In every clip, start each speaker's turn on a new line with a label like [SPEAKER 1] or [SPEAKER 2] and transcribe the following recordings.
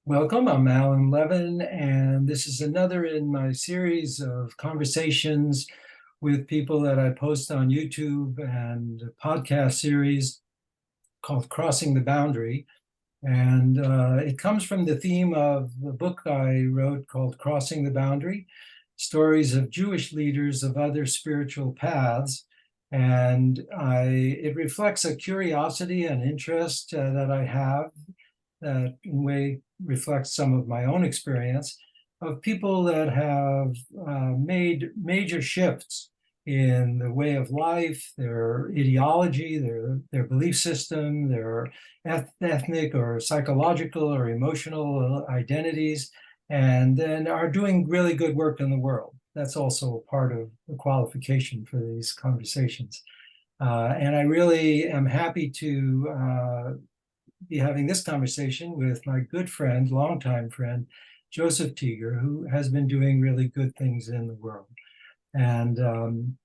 [SPEAKER 1] Welcome, I'm Alan Levin, and this is another in my series of conversations with people that I post on YouTube and a podcast series called Crossing the Boundary. And it comes from the theme of the book I wrote called Crossing the Boundary, Stories of Jewish Leaders of Other Spiritual Paths. And it reflects a curiosity and interest that I have that in a way reflects some of my own experience of people that have made major shifts in the way of life, their ideology, their belief system, their ethnic or psychological or emotional identities, and then are doing really good work in the world. That's also a part of the qualification for these conversations. And I really am happy to be having this conversation with my good friend, longtime friend, Joseph Tieger, who has been doing really good things in the world. And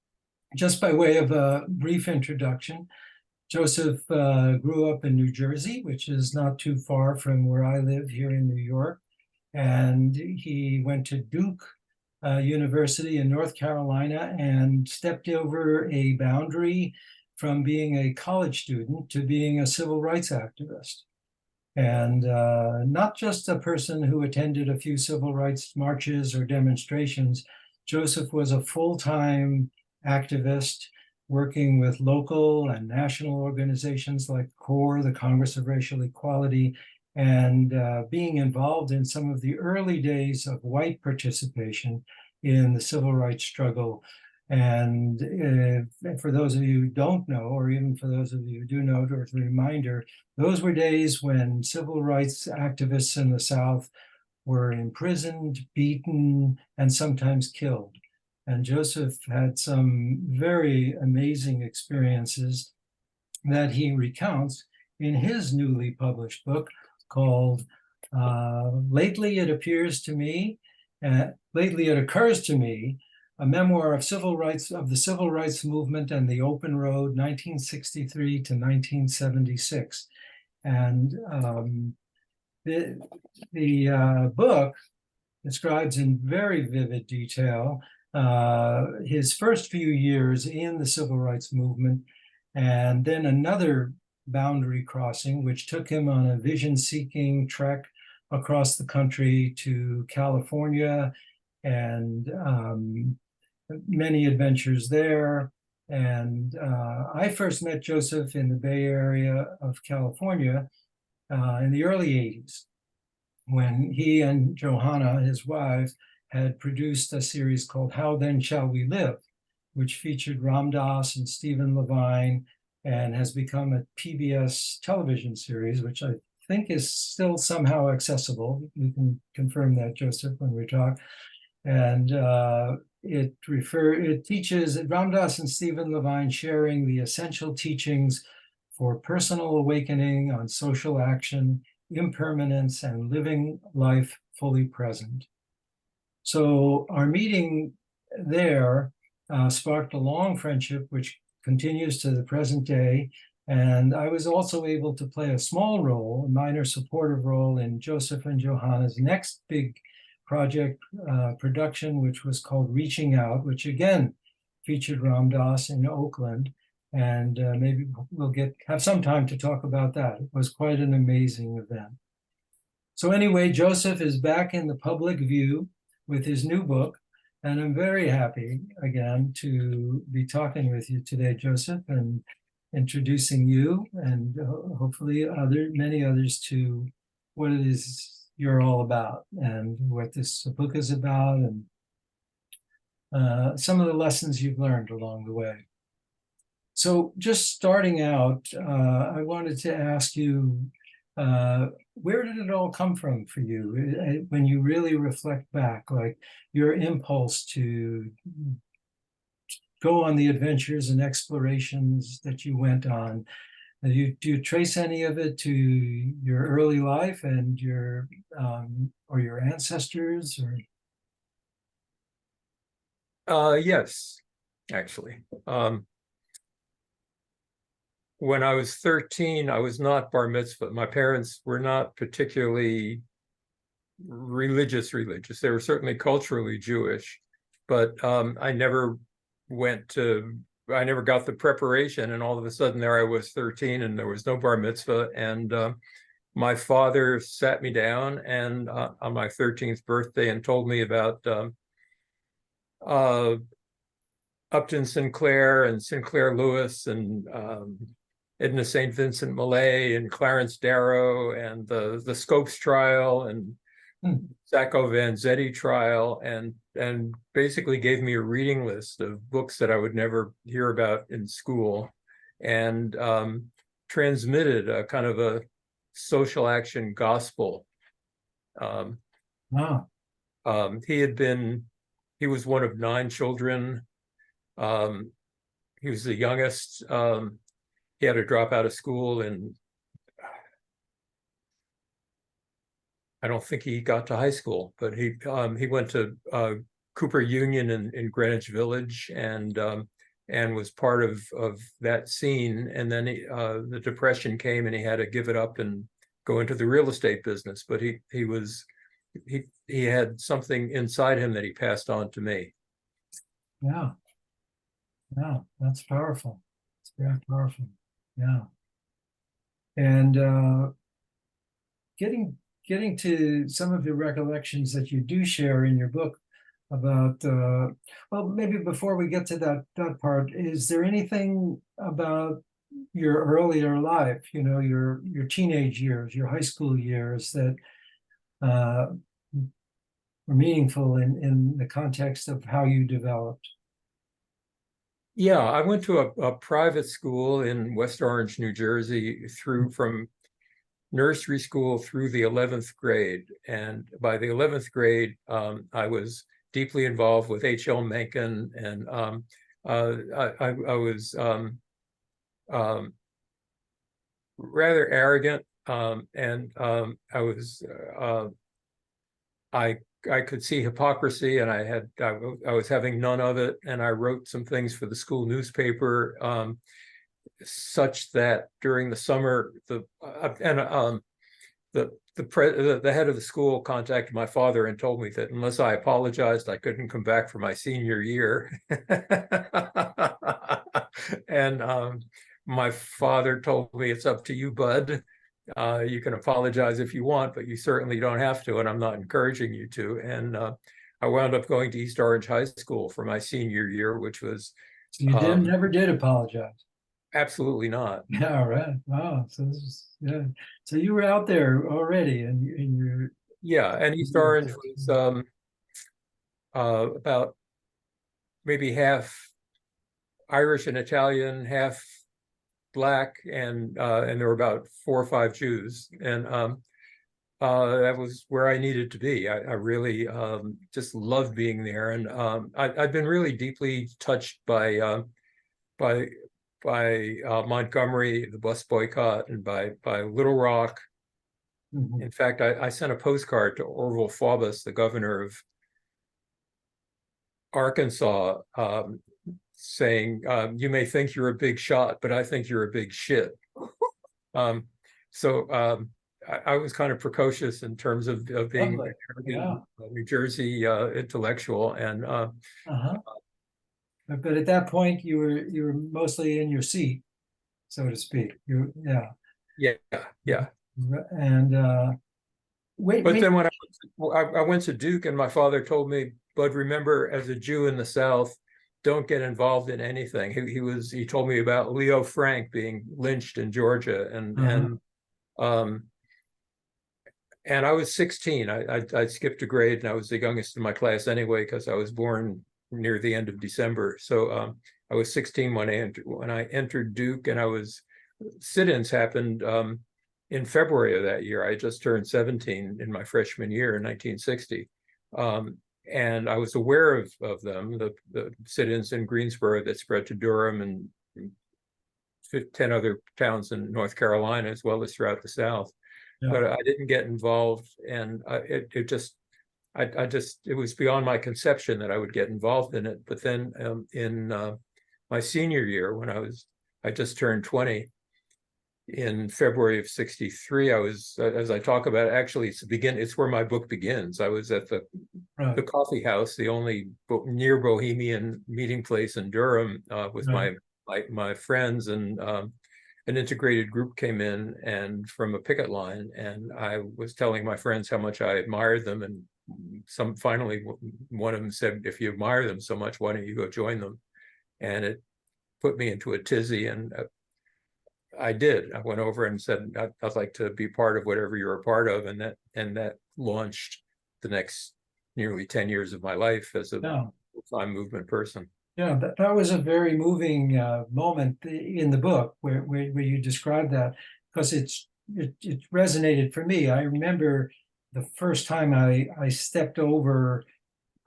[SPEAKER 1] just by way of a brief introduction, Joseph grew up in New Jersey, which is not too far from where I live here in New York. And he went to Duke University in North Carolina and stepped over a boundary from being a college student to being a civil rights activist. And not just a person who attended a few civil rights marches or demonstrations. Joseph was a full-time activist working with local and national organizations like CORE, the Congress of Racial Equality, and being involved in some of the early days of white participation in the civil rights struggle. And for those of you who don't know, or even for those of you who do know, as a reminder, those were days when civil rights activists in the South were imprisoned, beaten, and sometimes killed. And Joseph had some very amazing experiences that he recounts in his newly published book called Lately It Occurs to Me, a memoir of the civil rights movement and the open road, 1963 to 1976. And the book describes in very vivid detail his first few years in the civil rights movement, and then another boundary crossing, which took him on a vision-seeking trek across the country to California, and many adventures there. And I first met Joseph in the Bay Area of California in the early 80s, when he and Johanna, his wife, had produced a series called How Then Shall We Live, which featured Ram Dass and Stephen Levine, and has become a PBS television series, which I think is still somehow accessible. You can confirm that, Joseph, when we talk. And it teaches Ram Dass and Stephen Levine sharing the essential teachings for personal awakening on social action, impermanence, and living life fully present. So our meeting there sparked a long friendship, which continues to the present day. And I was also able to play a small role, a minor supportive role, in Joseph and Johanna's next big project production, which was called Reaching Out, which again featured Ram Dass in Oakland. And maybe we'll have some time to talk about that. It was quite an amazing event. So anyway, Joseph is back in the public view with his new book, and I'm very happy again to be talking with you today, Joseph, and introducing you and hopefully many others to what it is you're all about and what this book is about, and some of the lessons you've learned along the way. So just starting out, I wanted to ask you, where did it all come from for you when you really reflect back, like your impulse to go on the adventures and explorations that you went on? Do you trace any of it to your early life and your or your ancestors?
[SPEAKER 2] Yes, actually. When I was 13, I was not bar mitzvah. My parents were not particularly religious. They were certainly culturally Jewish, but I never got the preparation, and all of a sudden there I was 13 and there was no bar mitzvah. And my father sat me down and on my 13th birthday and told me about Upton Sinclair and Sinclair Lewis and Edna St. Vincent Millay and Clarence Darrow and the Scopes trial and Sacco Vanzetti trial, and basically gave me a reading list of books that I would never hear about in school, and transmitted a kind of a social action gospel.
[SPEAKER 1] Wow.
[SPEAKER 2] He was one of 9 children. He was the youngest. He had to drop out of school, and I don't think he got to high school, but he went to Cooper Union in Greenwich Village, and was part of that scene. And then the Depression came, and he had to give it up and go into the real estate business. But he had something inside him that he passed on to me.
[SPEAKER 1] Yeah. Yeah, that's powerful. It's very powerful. Yeah. And getting to some of the recollections that you do share in your book about well, maybe before we get to that part, is there anything about your earlier life, your teenage years, your high school years, that were meaningful in the context of how you developed?
[SPEAKER 2] Yeah, I went to a private school in West Orange, New Jersey, from nursery school through the 11th grade. And by the 11th grade, I was deeply involved with H.L. Mencken, and I was rather arrogant, and I could see hypocrisy, and I was having none of it. And I wrote some things for the school newspaper, such that during the summer, the head of the school contacted my father and told me that unless I apologized, I couldn't come back for my senior year. And my father told me, "It's up to you, bud. You can apologize if you want, but you certainly don't have to, and I'm not encouraging you to." And I wound up going to East Orange High School for my senior year, which was
[SPEAKER 1] So you never did apologize.
[SPEAKER 2] absolutely not.
[SPEAKER 1] Yeah, right. Wow. So this is, yeah. So you were out there already, and you're.
[SPEAKER 2] Yeah, and East Orange was about maybe half Irish and Italian, half Black, and there were about 4 or 5 Jews, and that was where I needed to be. I really just loved being there, and I've been really deeply touched by Montgomery, the bus boycott, and by Little Rock.
[SPEAKER 1] Mhm.
[SPEAKER 2] In fact, I sent a postcard to Orville Faubus, the governor of Arkansas, saying, "You may think you're a big shot, but I think you're a big shit." So I was kind of precocious in terms of being
[SPEAKER 1] Lovely.
[SPEAKER 2] a New Jersey intellectual, and
[SPEAKER 1] Uh-huh. But at that point, you were mostly in your seat, so to speak. Yeah.
[SPEAKER 2] yeah.
[SPEAKER 1] And
[SPEAKER 2] But then when I went to Duke, and my father told me, "Bud, remember, as a Jew in the South, don't get involved in anything." He told me about Leo Frank being lynched in Georgia, and I was 16. I skipped a grade, and I was the youngest in my class anyway, because I was born near the end of December. So I was 16 when I entered Duke, and sit-ins happened in February of that year. I just turned 17 in my freshman year in 1960. And I was aware of them, the sit-ins in Greensboro that spread to Durham and 10 other towns in North Carolina, as well as throughout the South. Yeah. But I didn't get involved, and it was beyond my conception that I would get involved in it. But then in my senior year, when I just turned 20, in February of '63. I was, as I talk about it, actually it's where my book begins. I was at the
[SPEAKER 1] Right,
[SPEAKER 2] coffee house, the only near bohemian meeting place in Durham, with
[SPEAKER 1] right.
[SPEAKER 2] my friends, and an integrated group came in and from a picket line, and I was telling my friends how much I admired them, and finally one of them said, "If you admire them so much, why don't you go join them?" And it put me into a tizzy, and I did. I went over and said, I'd like to be part of whatever you're a part of," and that launched the next nearly 10 years of my life as a
[SPEAKER 1] Yeah,
[SPEAKER 2] full-time movement person.
[SPEAKER 1] yeah. That was a very moving moment in the book where you described that, because it resonated for me. I remember the first time I stepped over.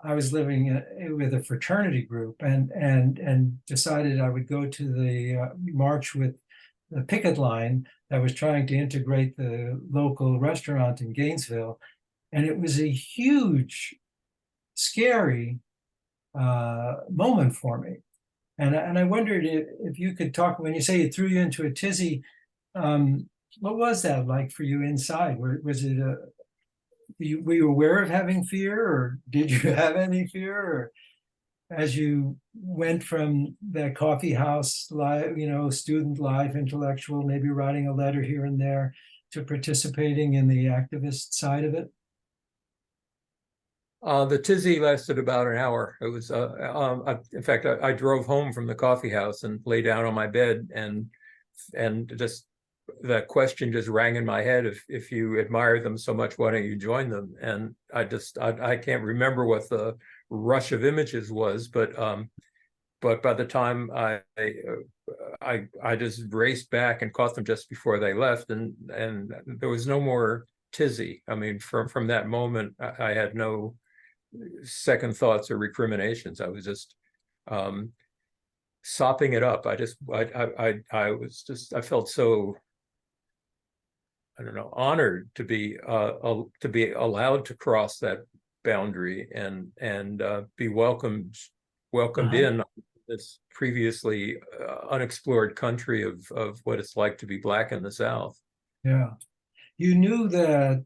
[SPEAKER 1] I was living with a fraternity group, and decided I would go to the march with the picket line that was trying to integrate the local restaurant in Gainesville. And it was a huge, scary moment for me. And I wondered if you could talk, when you say it threw you into a tizzy, what was that like for you inside? Was it were you aware of having fear, or did you have any fear? Or as you went from that coffee house life, student life, intellectual, maybe writing a letter here and there, to participating in the activist side of it?
[SPEAKER 2] The tizzy lasted about an hour. It was, in fact, I drove home from the coffee house and lay down on my bed, and just that question just rang in my head. If you admire them so much, why don't you join them? And I can't remember what the rush of images was, but by the time I just raced back and caught them just before they left, and there was no more tizzy. I mean, from that moment, I had no second thoughts or recriminations. I was just sopping it up. I felt so, I don't know, honored to be allowed to cross that boundary, and be welcomed
[SPEAKER 1] Uh-huh.
[SPEAKER 2] in this previously unexplored country of what it's like to be Black in the South.
[SPEAKER 1] Yeah. You knew that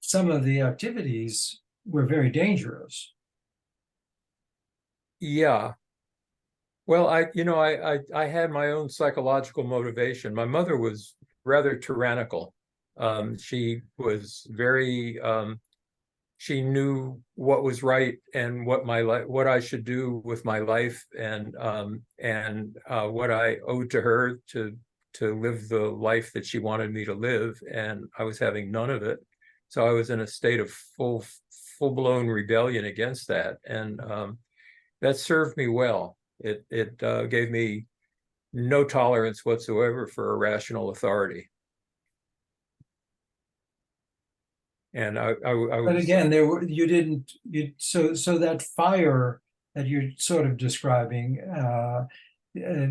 [SPEAKER 1] some of the activities were very dangerous.
[SPEAKER 2] Yeah. Well, I had my own psychological motivation. My mother was rather tyrannical. She was very she knew what was right and what I should do with my life, and what I owed to her to live the life that she wanted me to live, and I was having none of it. So I was in a state of full-blown rebellion against that, and that served me well. It gave me no tolerance whatsoever for irrational authority, and I
[SPEAKER 1] But
[SPEAKER 2] was.
[SPEAKER 1] again, you didn't you so that fire that you're sort of describing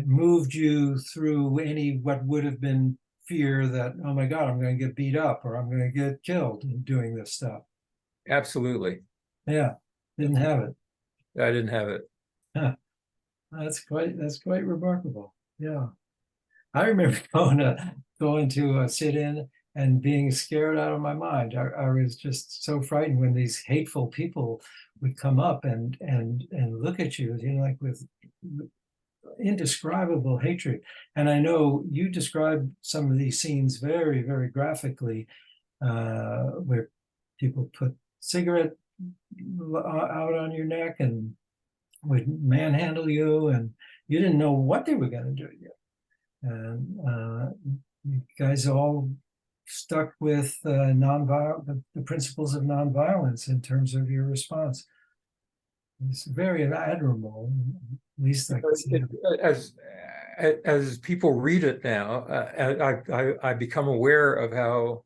[SPEAKER 1] moved you through any what would have been fear that, oh my God, I'm going to get beat up, or I'm going to get killed in doing this stuff.
[SPEAKER 2] Absolutely.
[SPEAKER 1] Yeah, didn't have it.
[SPEAKER 2] I didn't have it.
[SPEAKER 1] Huh. That's quite remarkable. Yeah. I remember going to sit in and being scared out of my mind. I was just so frightened when these hateful people would come up and look at you, like with indescribable hatred. And I know you described some of these scenes very, very graphically, where people put cigarette out on your neck and would manhandle you, and you didn't know what they were going to do to you. And you guys all stuck with the principles of nonviolence in terms of your response. It's very admirable, at least I can see.
[SPEAKER 2] As people read it now, I become aware of how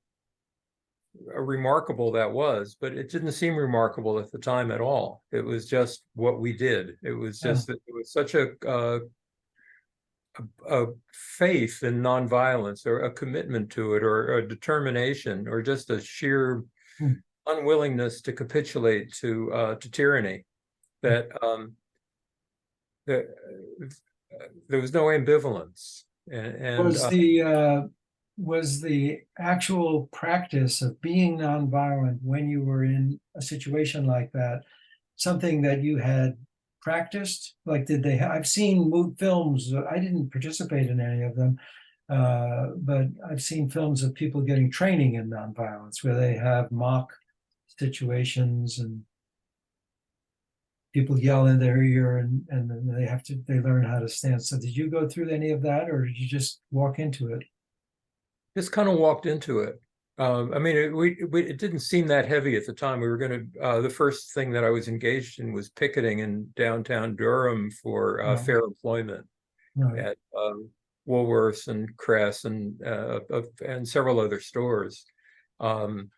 [SPEAKER 2] remarkable that was, but it didn't seem remarkable at the time at all. It was just what we did. It was
[SPEAKER 1] Yeah.
[SPEAKER 2] just that it was such a faith in nonviolence, or a commitment to it, or a determination, or just a sheer
[SPEAKER 1] Hmm.
[SPEAKER 2] unwillingness to capitulate to tyranny, that that there was no ambivalence, and
[SPEAKER 1] Was the was the actual practice of being nonviolent when you were in a situation like that something that you had practiced? Like, did they? I've seen films. I didn't participate in any of them, but I've seen films of people getting training in nonviolence where they have mock situations and people yell in their ear and then they learn how to stand. So did you go through any of that, or did you just walk into it?
[SPEAKER 2] Just kind of walked into it. I mean, it didn't seem that heavy at the time. We were going to, the first thing that I was engaged in was picketing in downtown Durham for fair employment
[SPEAKER 1] Right.
[SPEAKER 2] at Woolworths and Crest and several other stores. And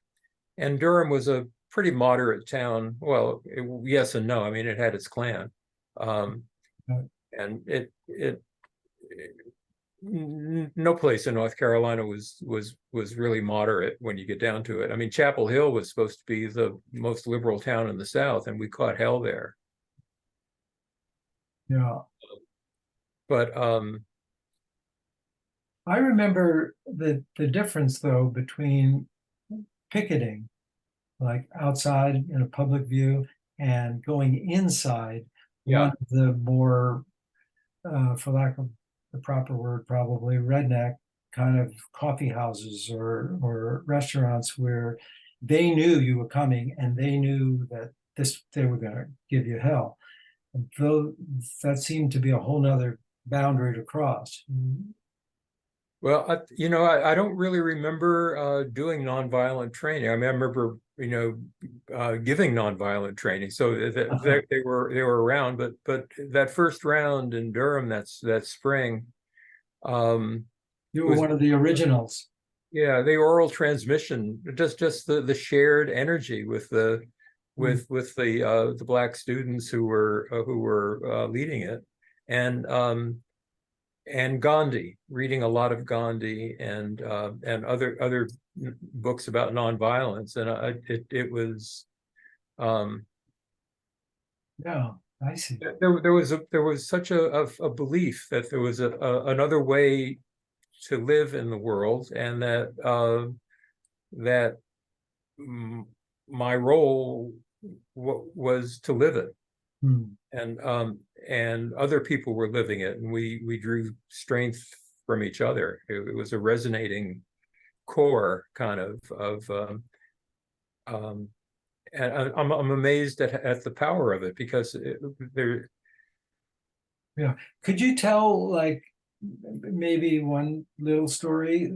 [SPEAKER 2] Durham was a pretty moderate town. Well, yes and no. I mean, it had its Klan,
[SPEAKER 1] Right.
[SPEAKER 2] and no place in North Carolina was really moderate when you get down to it. I mean, Chapel Hill was supposed to be the most liberal town in the South, and we caught hell there.
[SPEAKER 1] Yeah.
[SPEAKER 2] But
[SPEAKER 1] I remember the difference though between picketing, like outside in a public view, and going inside one
[SPEAKER 2] yeah,
[SPEAKER 1] of the more, for lack of the proper word, probably redneck kind of coffee houses or restaurants where they knew you were coming and they knew that they were going to give you hell. And though that seemed to be a whole nother boundary to cross.
[SPEAKER 2] well, I don't really remember doing nonviolent training. I mean, I remember, giving nonviolent training, so they were around. But that first round in Durham, that spring,
[SPEAKER 1] You were
[SPEAKER 2] was
[SPEAKER 1] one of the originals.
[SPEAKER 2] yeah, the oral transmission, just the shared energy with the
[SPEAKER 1] Mm.
[SPEAKER 2] the black students who were leading it, and Gandhi, reading a lot of Gandhi and other books about nonviolence, and it was
[SPEAKER 1] Yeah, I see.
[SPEAKER 2] there was such a belief that there was another way to live in the world, and that my role was to live it,
[SPEAKER 1] Hmm.
[SPEAKER 2] and other people were living it, and we drew strength from each other. It was a resonating core kind of and I'm amazed at the power of it, because there.
[SPEAKER 1] Yeah. Could you tell, like, maybe one little story,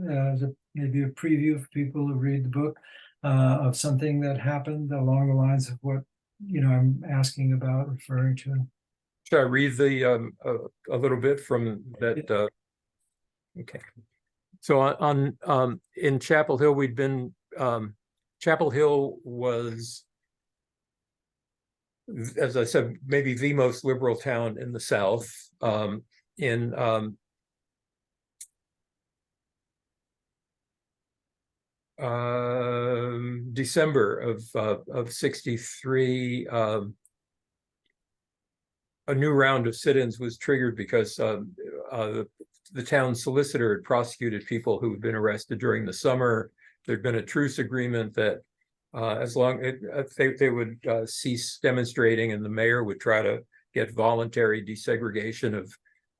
[SPEAKER 1] maybe a preview for people who read the book, of something that happened along the lines of what, I'm asking about, referring to?
[SPEAKER 2] Should I read a little bit from that? Okay. So in Chapel Hill, we'd been Chapel Hill was, as I said, maybe the most liberal town in the South. In December of '63, a new round of sit-ins was triggered because the town solicitor had prosecuted people who had been arrested during the summer. There'd been a truce agreement that as long they would cease demonstrating, and the mayor would try to get voluntary desegregation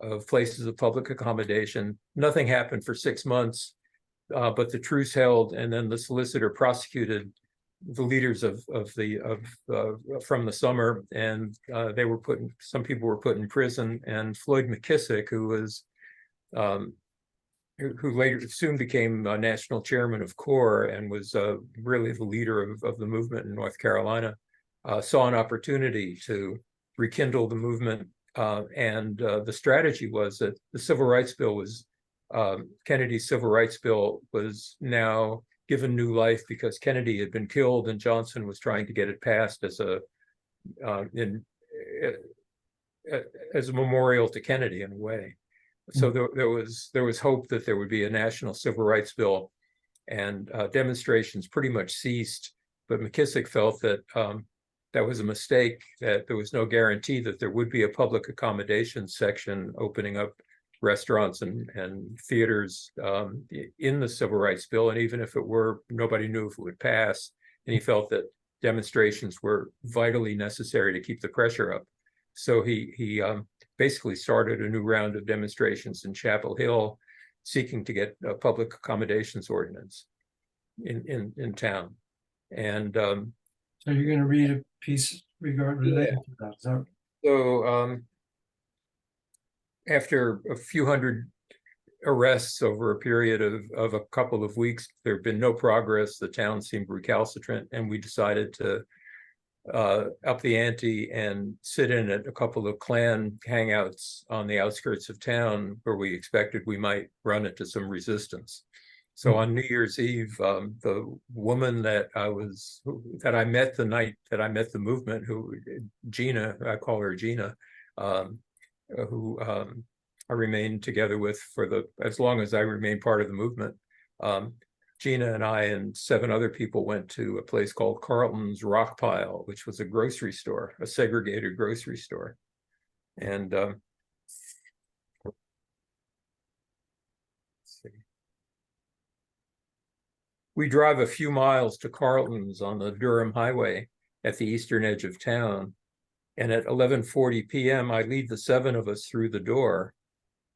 [SPEAKER 2] of places of public accommodation. Nothing happened for 6 months, but the truce held, and then the solicitor prosecuted the leaders from the summer, and some people were put in prison. And Floyd McKissick, who later soon became national chairman of CORE and was really the leader of the movement in North Carolina, saw an opportunity to rekindle the movement. And the strategy was that the Civil Rights Bill was, Kennedy's Civil Rights Bill was now given new life because Kennedy had been killed, and Johnson was trying to get it passed as a memorial to Kennedy in a way. So there was hope that there would be a national civil rights bill, and demonstrations pretty much ceased. But McKissick felt that that was a mistake, that there was no guarantee that there would be a public accommodation section opening up restaurants and theaters in the Civil Rights Bill. And even if it were, nobody knew if it would pass. And he felt that demonstrations were vitally necessary to keep the pressure up. So he basically started a new round of demonstrations in Chapel Hill, seeking to get a public accommodations ordinance in town. And
[SPEAKER 1] so you're going to read a piece related to that.
[SPEAKER 2] So after a few hundred arrests over a period of a couple of weeks, there had been no progress. The town seemed recalcitrant, and we decided to up the ante and sit in at a couple of Klan hangouts on the outskirts of town where we expected we might run into some resistance. So on New Year's Eve, the woman that I met the night that I met the movement, Gina, I call her Gina, who I remained together with as long as I remained part of the movement. Gina and I and 7 other people went to a place called Carlton's Rock Pile, which was a grocery store, a segregated grocery store. And let's see. We drive a few miles to Carlton's on the Durham Highway at the eastern edge of town. And at 11:40 p.m., I lead the 7 of us through the door,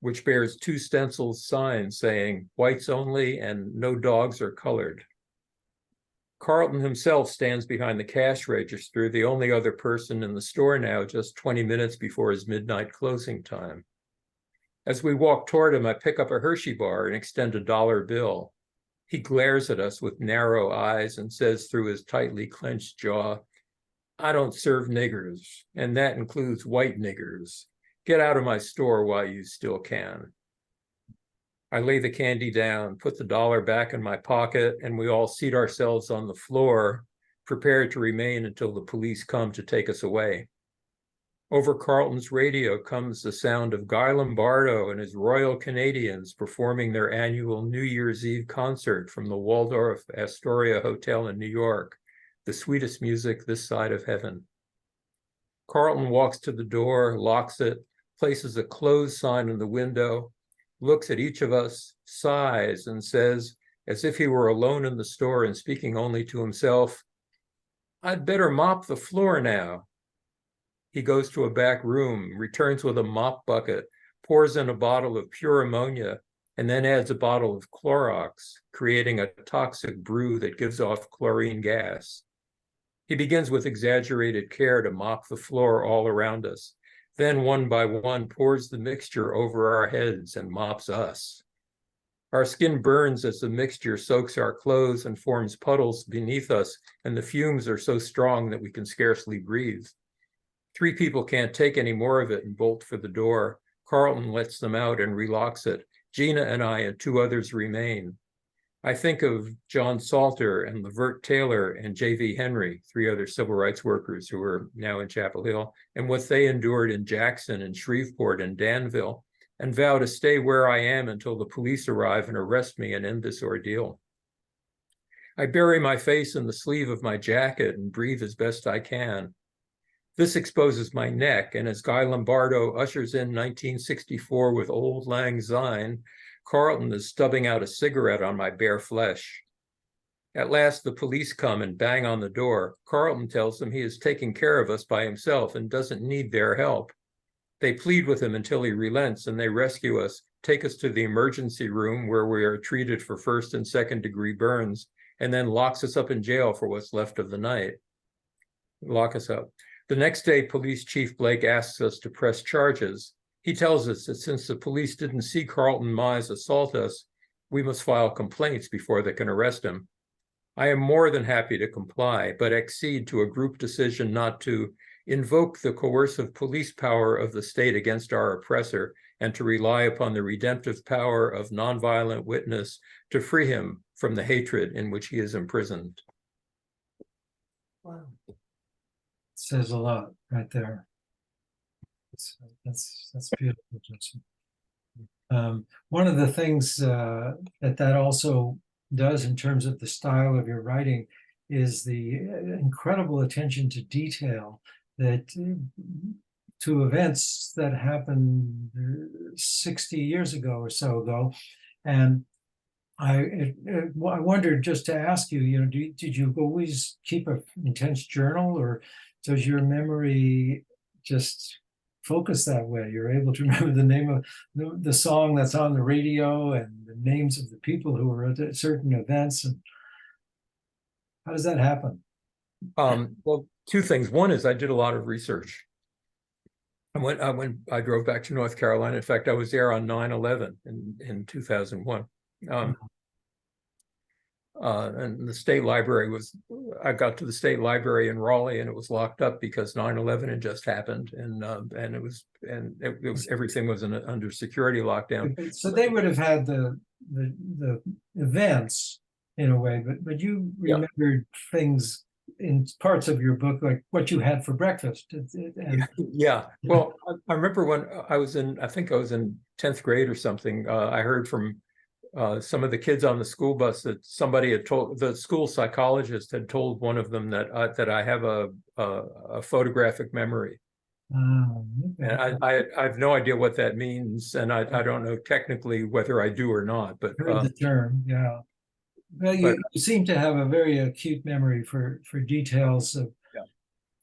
[SPEAKER 2] which bears 2 stenciled signs saying whites only and no dogs are colored. Carlton himself stands behind the cash register, the only other person in the store now, just 20 minutes before his midnight closing time. As we walk toward him, I pick up a Hershey bar and extend a $1 bill. He glares at us with narrow eyes and says through his tightly clenched jaw, "I don't serve niggers, and that includes white niggers. Get out of my store while you still can." I lay the candy down, put the $1 back in my pocket, and we all seat ourselves on the floor, prepared to remain until the police come to take us away. Over Carlton's radio comes the sound of Guy Lombardo and his Royal Canadians performing their annual New Year's Eve concert from the Waldorf Astoria Hotel in New York, the sweetest music this side of heaven. Carlton walks to the door, locks it, places a close sign in the window, looks at each of us, sighs, and says, as if he were alone in the store and speaking only to himself, "I'd better mop the floor now." He goes to a back room, returns with a mop bucket, pours in a bottle of pure ammonia, and then adds a bottle of Clorox, creating a toxic brew that gives off chlorine gas. He begins with exaggerated care to mop the floor all around us, then one by one pours the mixture over our heads and mops us. Our skin burns as the mixture soaks our clothes and forms puddles beneath us, and the fumes are so strong that we can scarcely breathe. 3 people can't take any more of it and bolt for the door. Carlton lets them out and relocks it. Gina and I and 2 others remain. I think of John Salter and Levert Taylor and J.V. Henry, 3 other civil rights workers who are now in Chapel Hill, and what they endured in Jackson and Shreveport and Danville, and vow to stay where I am until the police arrive and arrest me and end this ordeal. I bury my face in the sleeve of my jacket and breathe as best I can. This exposes my neck, and as Guy Lombardo ushers in 1964 with Old Lang Syne, Carlton is stubbing out a cigarette on my bare flesh. At last, the police come and bang on the door. Carlton tells them he is taking care of us by himself and doesn't need their help. They plead with him until he relents, and they rescue us, take us to the emergency room where we are treated for 1st and 2nd degree burns, and then locks us up in jail for what's left of the night. Lock us up. The next day, Police Chief Blake asks us to press charges. He tells us that since the police didn't see Carlton Mize assault us, we must file complaints before they can arrest him. I am more than happy to comply, but accede to a group decision not to invoke the coercive police power of the state against our oppressor and to rely upon the redemptive power of nonviolent witness to free him from the hatred in which he is imprisoned.
[SPEAKER 1] Wow. Says a lot right there. That's beautiful, Joseph. One of the things that also does in terms of the style of your writing is the incredible attention to detail that to events that happened 60 years ago or so ago. And I wondered, just to ask you, did you always keep an intense journal, or does your memory just focus that way? You're able to remember the name of the song that's on the radio and the names of the people who were at certain events. And how does that happen?
[SPEAKER 2] Well, two things. One is I did a lot of research. I drove back to North Carolina. In fact, I was there on 9/11 in 2001. And the state library I got to the state library in Raleigh, and it was locked up because 9/11 had just happened, and everything was under security lockdown.
[SPEAKER 1] So they would have had the events in a way, but you remembered things in parts of your book, like what you had for breakfast.
[SPEAKER 2] Yeah. Well, I remember when I think I was in 10th grade or something. I heard from some of the kids on the school bus that somebody had told, the school psychologist had told one of them that I have a photographic memory.
[SPEAKER 1] Okay.
[SPEAKER 2] And I have no idea what that means, and I don't know technically whether I do or not. But
[SPEAKER 1] heard the term, yeah. Well, you seem to have a very acute memory for details of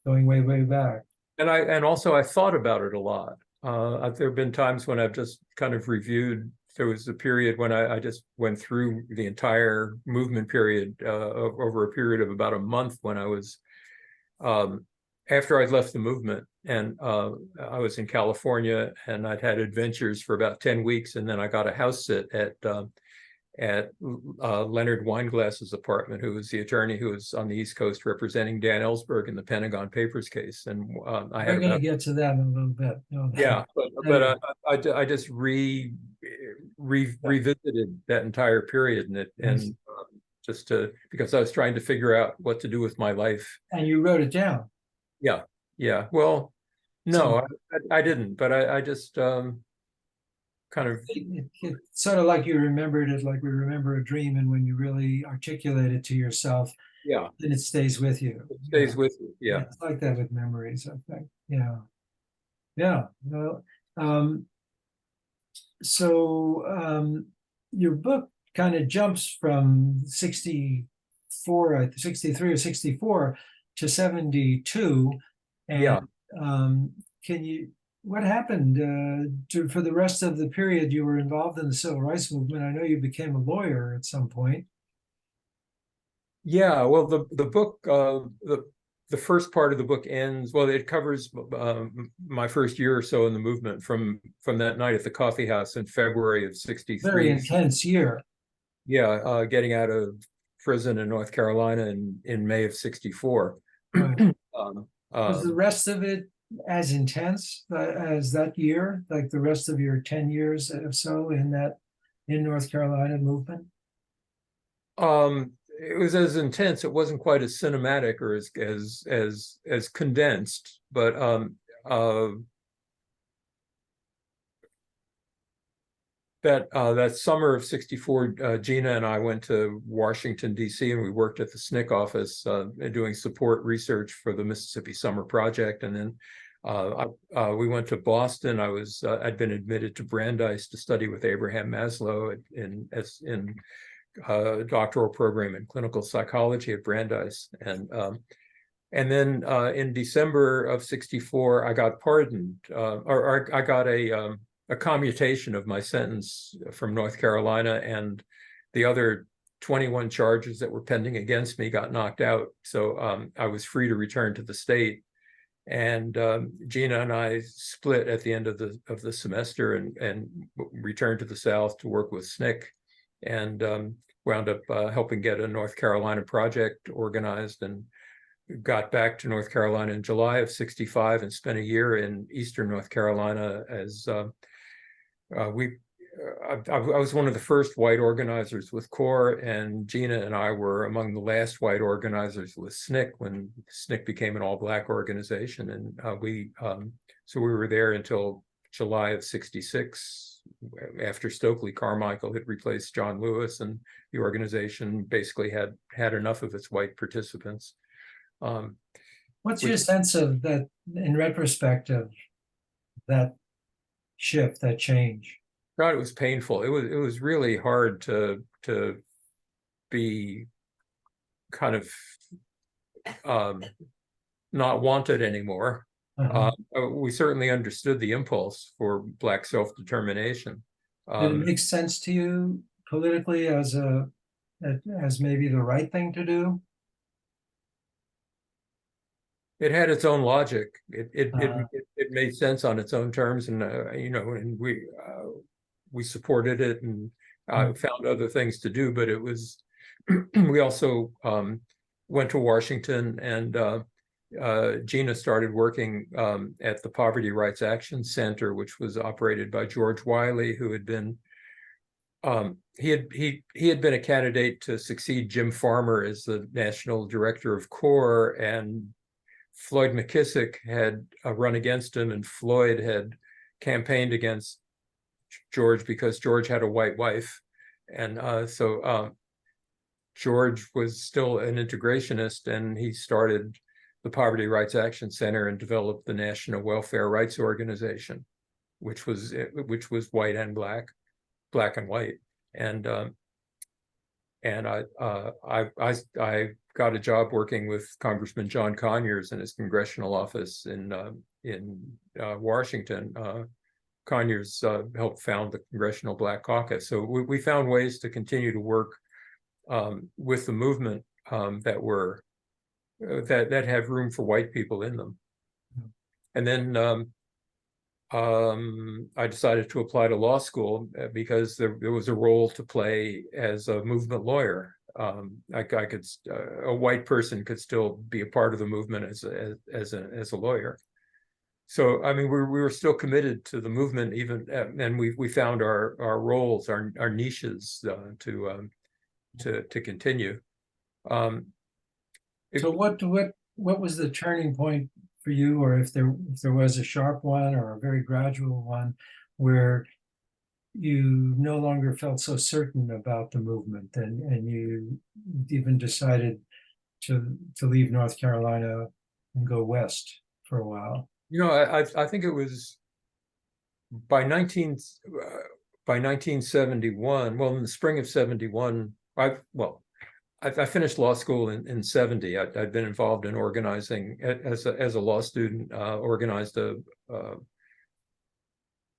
[SPEAKER 1] going way, way back.
[SPEAKER 2] And also I thought about it a lot. There have been times when I've just kind of reviewed. There was a period when I just went through the entire movement period over a period of about a month, when I was after I'd left the movement, and I was in California, and I'd had adventures for about 10 weeks, and then I got a house sit at Leonard Weinglass's apartment, who was the attorney who was on the East Coast representing Dan Ellsberg in the Pentagon Papers case. And
[SPEAKER 1] We're going to get to that in a little bit.
[SPEAKER 2] Yeah, but I just revisited that entire period, and just because I was trying to figure out what to do with my life.
[SPEAKER 1] And you wrote it down.
[SPEAKER 2] Yeah. Well, no, I didn't, but I just kind of.
[SPEAKER 1] It's sort of like you remembered it, like we remember a dream, and when you really articulate it to yourself, then it stays with you.
[SPEAKER 2] It stays with you. Yeah.
[SPEAKER 1] It's like that with memories, I think. Yeah. Well, so your book kind of jumps from 63 or 64 to 72. And what happened for the rest of the period you were involved in the civil rights movement? I know you became a lawyer at some point.
[SPEAKER 2] Yeah, well, the book, the first part of the book ends, well, it covers my first year or so in the movement, from that night at the coffee house in February of 63.
[SPEAKER 1] Very intense year.
[SPEAKER 2] Yeah, getting out of prison in North Carolina in May of 64.
[SPEAKER 1] Right. Was the rest of it as intense as that year, like the rest of your 10 years or so in North Carolina movement?
[SPEAKER 2] It was as intense. It wasn't quite as cinematic or as condensed, but that summer of 64, Gina and I went to Washington, D.C., and we worked at the SNCC office doing support research for the Mississippi Summer Project. And then we went to Boston. I'd been admitted to Brandeis to study with Abraham Maslow in a doctoral program in clinical psychology at Brandeis. And then in December of 64, I got pardoned, or I got a commutation of my sentence from North Carolina, and the other 21 charges that were pending against me got knocked out. So I was free to return to the state. And Gina and I split at the end of the semester and returned to the South to work with SNCC, and wound up helping get a North Carolina project organized, and got back to North Carolina in July of 65 and spent a year in Eastern North Carolina as I was one of the first white organizers with CORE, and Gina and I were among the last white organizers with SNCC when SNCC became an all-Black organization. And so we were there until July of 66, after Stokely Carmichael had replaced John Lewis, and the organization basically had enough of its white participants.
[SPEAKER 1] What's your sense of that in retrospect of that shift, that change?
[SPEAKER 2] God, it was painful. It was really hard to be kind of not wanted anymore.
[SPEAKER 1] Uh-huh.
[SPEAKER 2] We certainly understood the impulse for Black self-determination.
[SPEAKER 1] Did it make sense to you politically as maybe the right thing to do?
[SPEAKER 2] It had its own logic.
[SPEAKER 1] Uh,
[SPEAKER 2] It made sense on its own terms, and and we supported it and found other things to do. But it was we also went to Washington, and Gina started working at the Poverty Rights Action Center, which was operated by George Wiley, who had been he had been a candidate to succeed Jim Farmer as the national director of CORE, and Floyd McKissick had run against him, and Floyd had campaigned against George because George had a white wife. And so George was still an integrationist, and he started the Poverty Rights Action Center and developed the National Welfare Rights Organization, which was white and black and white. And I got a job working with Congressman John Conyers in his congressional office in Washington. Conyers helped found the Congressional Black Caucus. So we found ways to continue to work with the movement that were that have room for white people in them. And then I decided to apply to law school because there was a role to play as a movement lawyer. I could a white person could still be a part of the movement as a lawyer. So I mean, we were still committed to the movement, even, and we found our roles, our niches to continue.
[SPEAKER 1] So what was the turning point for you, or if there was a sharp one or a very gradual one, where you no longer felt so certain about the movement, and you even decided to leave North Carolina and go west for a while?
[SPEAKER 2] I think it was by 1971. Well, in the spring of 71, I finished law school in 70. I'd been involved in organizing as a law student, organized a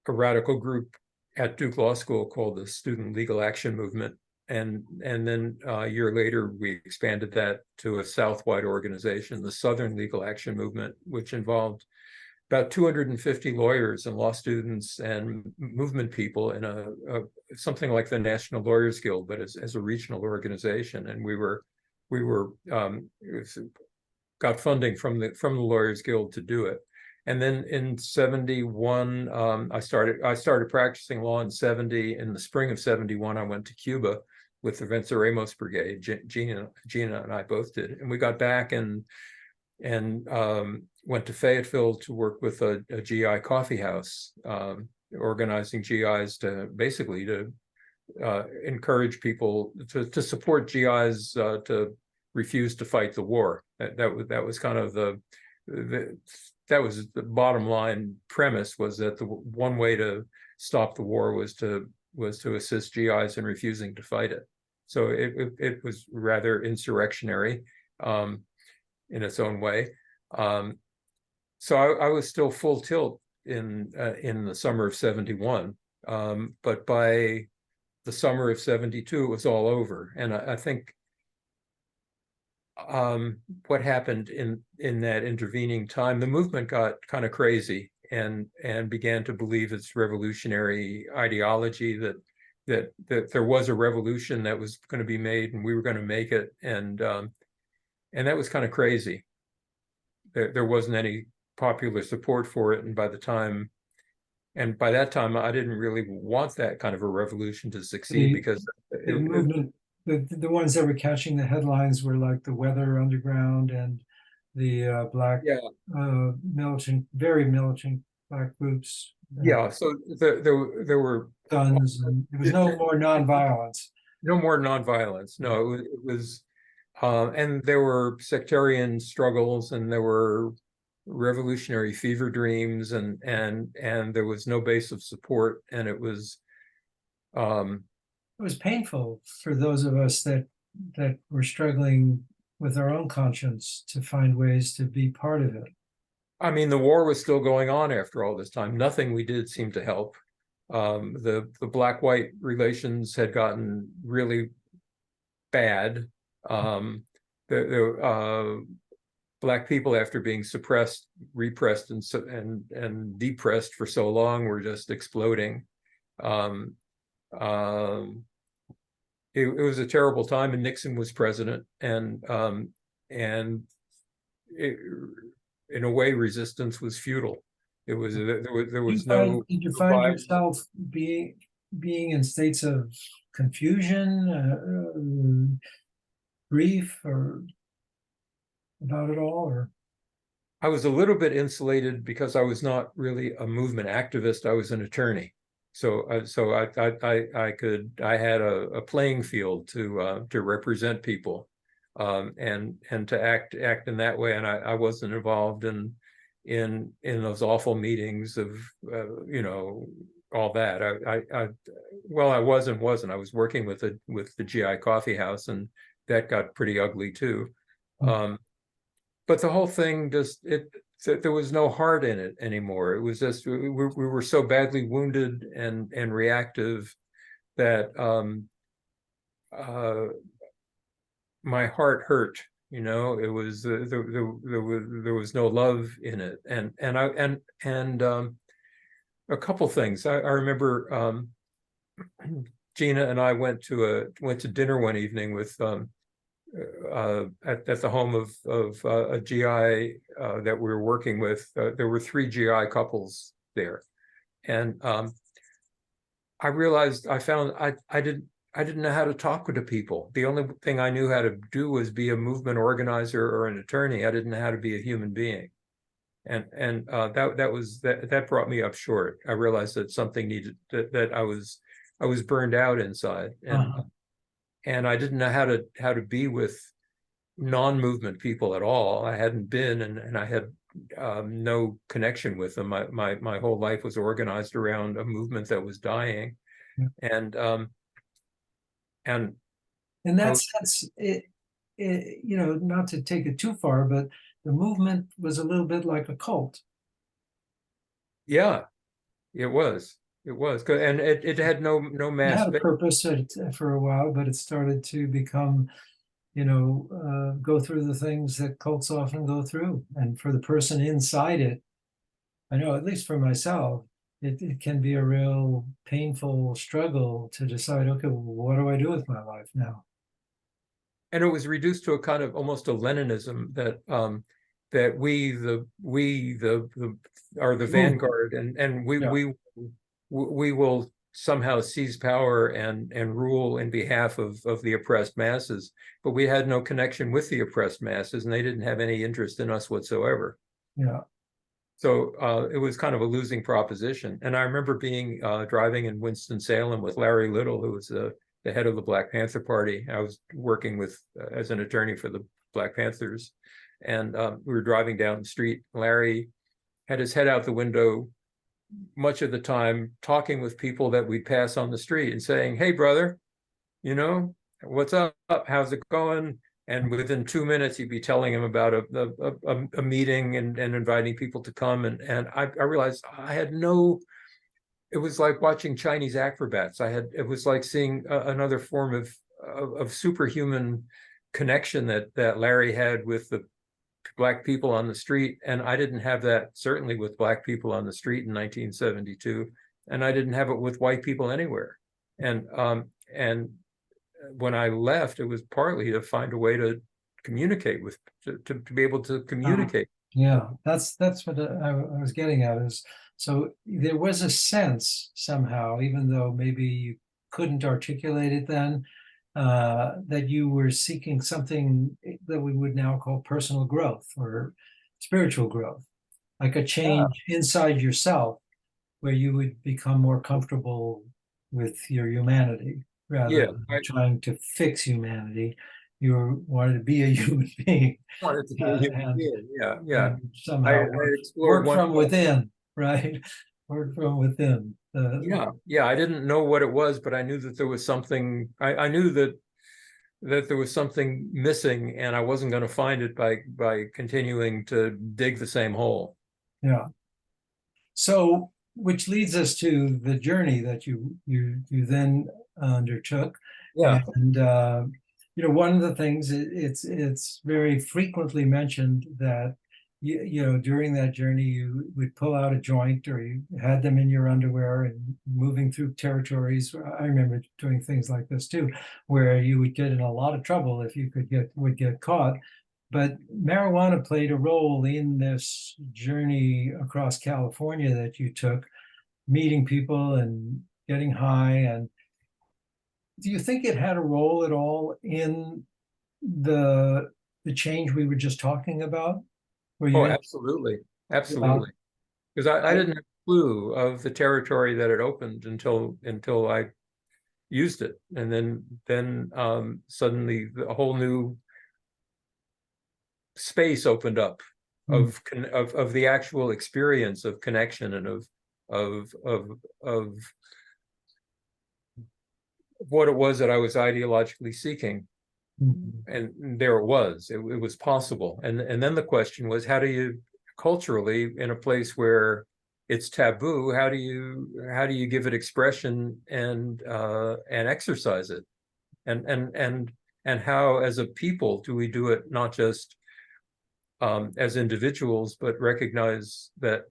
[SPEAKER 2] radical group at Duke Law School called the Student Legal Action Movement. And then a year later, we expanded that to a Southwide organization, the Southern Legal Action Movement, which involved about 250 lawyers and law students and movement people in something like the National Lawyers Guild, but as a regional organization. And we got funding from the Lawyers Guild to do it. And then in 71, I started practicing law in 70. In the spring of 71, I went to Cuba with the Venceremos Brigade. Gina and I both did, and we got back and went to Fayetteville to work with a GI coffee house, organizing GIs to basically encourage people to support GIs to refuse to fight the war. That was kind of that was the bottom line premise, was that the one way to stop the war was to assist GIs in refusing to fight it. So it was rather insurrectionary in its own way. So I was still full tilt in the summer of 71, but by the summer of 72, it was all over. And I think what happened in that intervening time, the movement got kind of crazy and began to believe its revolutionary ideology, that there was a revolution that was going to be made and we were going to make it, and that was kind of crazy. There wasn't any popular support for it, and by that time, I didn't really want that kind of a revolution to succeed, because
[SPEAKER 1] the movement, the ones that were catching the headlines were like the Weather Underground and the black, very militant black groups.
[SPEAKER 2] Yeah, so there were
[SPEAKER 1] guns, and there was no more nonviolence.
[SPEAKER 2] No more nonviolence. No, it was and there were sectarian struggles, and there were revolutionary fever dreams, and there was no base of support, and it was
[SPEAKER 1] It was painful for those of us that were struggling with our own conscience to find ways to be part of it.
[SPEAKER 2] I mean, the war was still going on after all this time. Nothing we did seemed to help. The black-white relations had gotten really bad. Black people, after being suppressed, repressed, and depressed for so long, were just exploding. It was a terrible time, and Nixon was president, and it, in a way, resistance was futile. It was there was no.
[SPEAKER 1] Did you find yourself being in states of confusion, grief, or about it all? Or
[SPEAKER 2] I was a little bit insulated because I was not really a movement activist. I was an attorney, so I had a playing field to represent people, and to act in that way, and I wasn't involved in those awful meetings of all that. I was working with the GI Coffee House, and that got pretty ugly too. But the whole thing there was no heart in it anymore. It was just we were so badly wounded and reactive that my heart hurt. It was there was no love in it, and a couple things. I remember Gina and I went to dinner one evening with at the home of a GI that we were working with. There were 3 GI couples there, and I realized I didn't know how to talk to people. The only thing I knew how to do was be a movement organizer or an attorney. I didn't know how to be a human being, and that brought me up short. I realized that something needed that I was burned out inside, and I didn't know how to be with non-movement people at all. I hadn't been, and I had no connection with them. My whole life was organized around a movement that was dying, and
[SPEAKER 1] in that sense, not to take it too far, but the movement was a little bit like a cult.
[SPEAKER 2] Yeah, it was. It was, and it had no mass.
[SPEAKER 1] It had a purpose for a while, but it started to become, go through the things that cults often go through. And for the person inside it, I know, at least for myself, it can be a real painful struggle to decide, okay, well, what do I do with my life now?
[SPEAKER 2] And it was reduced to a kind of almost a Leninism that we are the vanguard, and we will somehow seize power and rule in behalf of the oppressed masses. But we had no connection with the oppressed masses, and they didn't have any interest in us whatsoever.
[SPEAKER 1] Yeah.
[SPEAKER 2] So it was kind of a losing proposition. And I remember driving in Winston-Salem with Larry Little, who was the head of the Black Panther Party. I was working with as an attorney for the Black Panthers, and we were driving down the street. Larry had his head out the window much of the time, talking with people that we'd pass on the street and saying, "Hey, brother, what's up? How's it going?" And within 2 minutes, he'd be telling him about a meeting and inviting people to come. And I realized I had it was like watching Chinese acrobats. It was like seeing another form of superhuman connection that Larry had with the Black people on the street. And I didn't have that, certainly, with Black people on the street in 1972. And I didn't have it with white people anywhere. And when I left, it was partly to find a way to communicate to be able to communicate.
[SPEAKER 1] Yeah, that's what I was getting at. Is so there was a sense somehow, even though maybe you couldn't articulate it then, that you were seeking something that we would now call personal growth or spiritual growth, like a change inside yourself, where you would become more comfortable with your humanity rather than trying to fix humanity. you wanted to be a human being,
[SPEAKER 2] Wanted to be a human
[SPEAKER 1] and,
[SPEAKER 2] being. Yeah, yeah.
[SPEAKER 1] somehow
[SPEAKER 2] I explored
[SPEAKER 1] work
[SPEAKER 2] one.
[SPEAKER 1] from within, right? Work from within.
[SPEAKER 2] Yeah, yeah. I didn't know what it was, but I knew that there was something. I knew that there was something missing, and I wasn't going to find it by continuing to dig the same hole.
[SPEAKER 1] Yeah. So, which leads us to the journey that you then undertook,
[SPEAKER 2] Yeah.
[SPEAKER 1] and one of the things it's very frequently mentioned that during that journey you would pull out a joint or you had them in your underwear and moving through territories. I remember doing things like this too, where you would get in a lot of trouble if you would get caught. But marijuana played a role in this journey across California that you took, meeting people and getting high. And do you think it had a role at all in the change we were just talking about? Were
[SPEAKER 2] Oh,
[SPEAKER 1] you
[SPEAKER 2] absolutely,
[SPEAKER 1] uh,
[SPEAKER 2] absolutely. Because I didn't have a clue of the territory that it opened until I used it, and then suddenly a whole new space opened up
[SPEAKER 1] mm,
[SPEAKER 2] of the actual experience of connection and of what it was that I was ideologically seeking.
[SPEAKER 1] mm,
[SPEAKER 2] And there it was. It was possible. And then the question was, how do you culturally, in a place where it's taboo, how do you give it expression and exercise it? And how, as a people, do we do it not just as individuals, but recognize that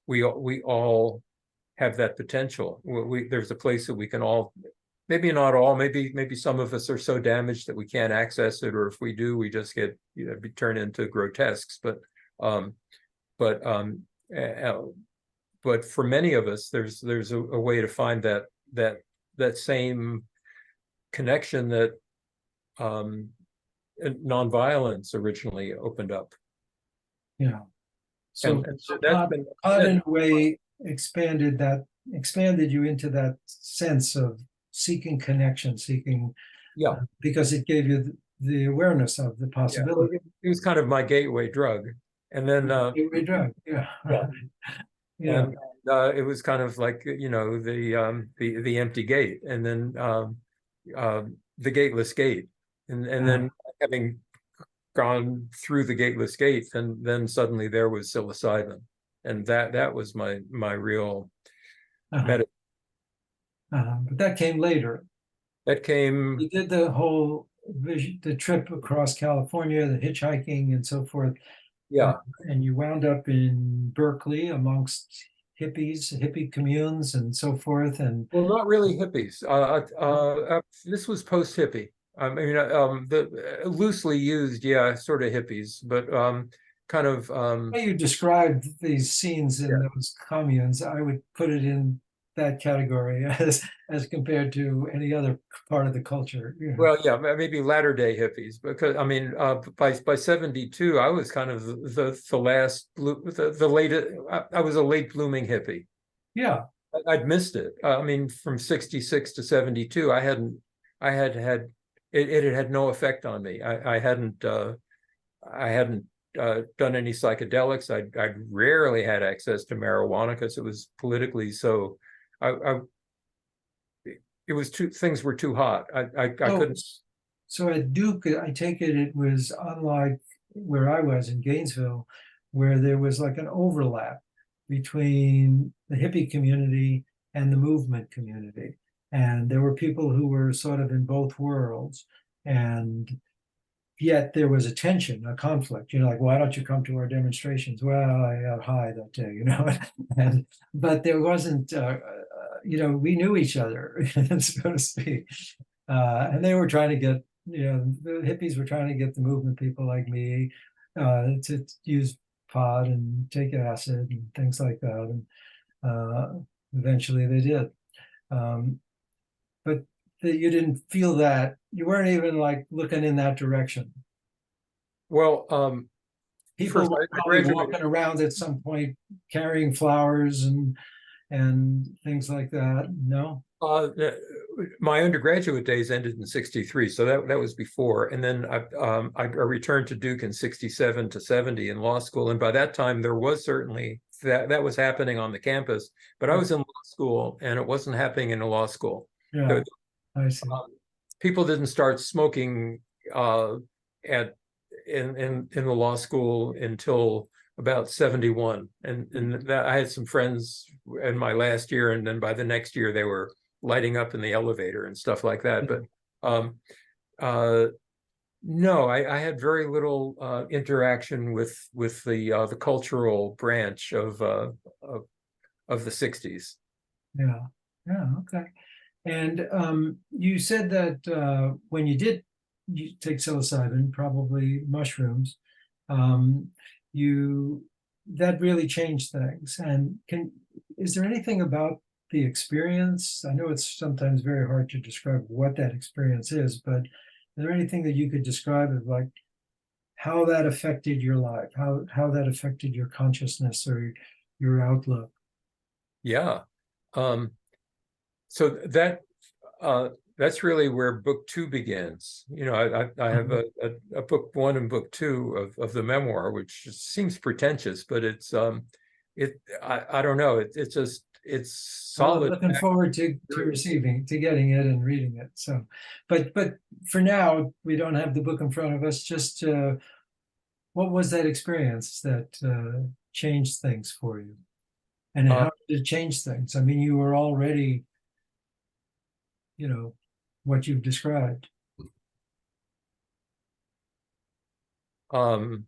[SPEAKER 2] we all have that potential. There's a place that we can all, maybe not all, maybe some of us are so damaged that we can't access it, or if we do, we just get be turned into grotesques. Um, but uh, but for many of us, there's a way to find that same connection that nonviolence originally opened up.
[SPEAKER 1] yeah. So,
[SPEAKER 2] And
[SPEAKER 1] so
[SPEAKER 2] that's
[SPEAKER 1] pod,
[SPEAKER 2] been
[SPEAKER 1] pod in a way expanded you into that sense of seeking connection, seeking
[SPEAKER 2] yeah.
[SPEAKER 1] because it gave you the awareness of the
[SPEAKER 2] Yeah, well,
[SPEAKER 1] possibility.
[SPEAKER 2] it was kind of my gateway drug. And then
[SPEAKER 1] Gateway drug, yeah,
[SPEAKER 2] yeah,
[SPEAKER 1] yeah.
[SPEAKER 2] and it was kind of like, the empty gate, and then the gateless gate, and then having gone through the gateless gate, then suddenly there was psilocybin, and that was my real
[SPEAKER 1] Uh-huh.
[SPEAKER 2] medicine.
[SPEAKER 1] But that came later.
[SPEAKER 2] That came,
[SPEAKER 1] You did the whole the trip across California, the hitchhiking and so forth, uh,
[SPEAKER 2] yeah.
[SPEAKER 1] and you wound up in Berkeley amongst hippie communes and so forth. And
[SPEAKER 2] Well, not really hippies. This was post hippie. I mean, the loosely used, yeah, sort of hippies, but kind of,
[SPEAKER 1] the way you described these scenes in
[SPEAKER 2] yeah.
[SPEAKER 1] those communes, I would put it in that category as compared to any other part of the culture.
[SPEAKER 2] Well, yeah, maybe latter day hippies, because I mean, by 72, I was kind of the last the late. I was a late blooming hippie.
[SPEAKER 1] Yeah.
[SPEAKER 2] I'd missed it. I mean, from 66 to 72, I had it had no effect on me. I hadn't done any psychedelics. I'd rarely had access to marijuana because it was politically so. I it was too things were too hot. I
[SPEAKER 1] So,
[SPEAKER 2] couldn't.
[SPEAKER 1] so at Duke, I take it was unlike where I was in Gainesville, where there was like an overlap between the hippie community and the movement community. And there were people who were sort of in both worlds. And yet there was a tension, a conflict, like, why don't you come to our demonstrations? Well, I got high that day. And but there wasn't, we knew each other, so to speak. And they were trying to get, the hippies were trying to get the movement people like me to use pot and take acid and things like that. And eventually they did. Um, but you didn't feel that. You weren't even like looking in that direction.
[SPEAKER 2] Well,
[SPEAKER 1] People
[SPEAKER 2] first
[SPEAKER 1] were
[SPEAKER 2] I
[SPEAKER 1] probably
[SPEAKER 2] graduated.
[SPEAKER 1] walking around at some point carrying flowers and things like that. No?
[SPEAKER 2] Uh, my undergraduate days ended in 63, so that was before. And then I returned to Duke in 67 to 70 in law school. And by that time, there was certainly that was happening on the campus, but I was in law school and it wasn't happening in a law school.
[SPEAKER 1] Yeah,
[SPEAKER 2] The,
[SPEAKER 1] I see.
[SPEAKER 2] people didn't start smoking at in the law school until about 71. And that I had some friends in my last year, and then by the next year they were lighting up in the elevator and stuff like that. But uh, no, I had very little interaction with the cultural branch of the 60s.
[SPEAKER 1] Yeah, yeah, okay. And you said that when you take psilocybin, probably mushrooms, um, you that really changed things. And is there anything about the experience? I know it's sometimes very hard to describe what that experience is, but is there anything that you could describe of like how that affected your life, how that affected your consciousness or your outlook?
[SPEAKER 2] Yeah. Um, so uh, that's really where book two begins. You know, I have a book one and book two of the memoir, which seems pretentious, but I don't know. It's just it's
[SPEAKER 1] Well, I'm
[SPEAKER 2] solid.
[SPEAKER 1] looking forward to getting it and reading it. So, but for now, we don't have the book in front of us. Just what was that experience that changed things for you, and
[SPEAKER 2] Uh,
[SPEAKER 1] how did it change things? I mean, you were already, you know, what you've described.
[SPEAKER 2] um,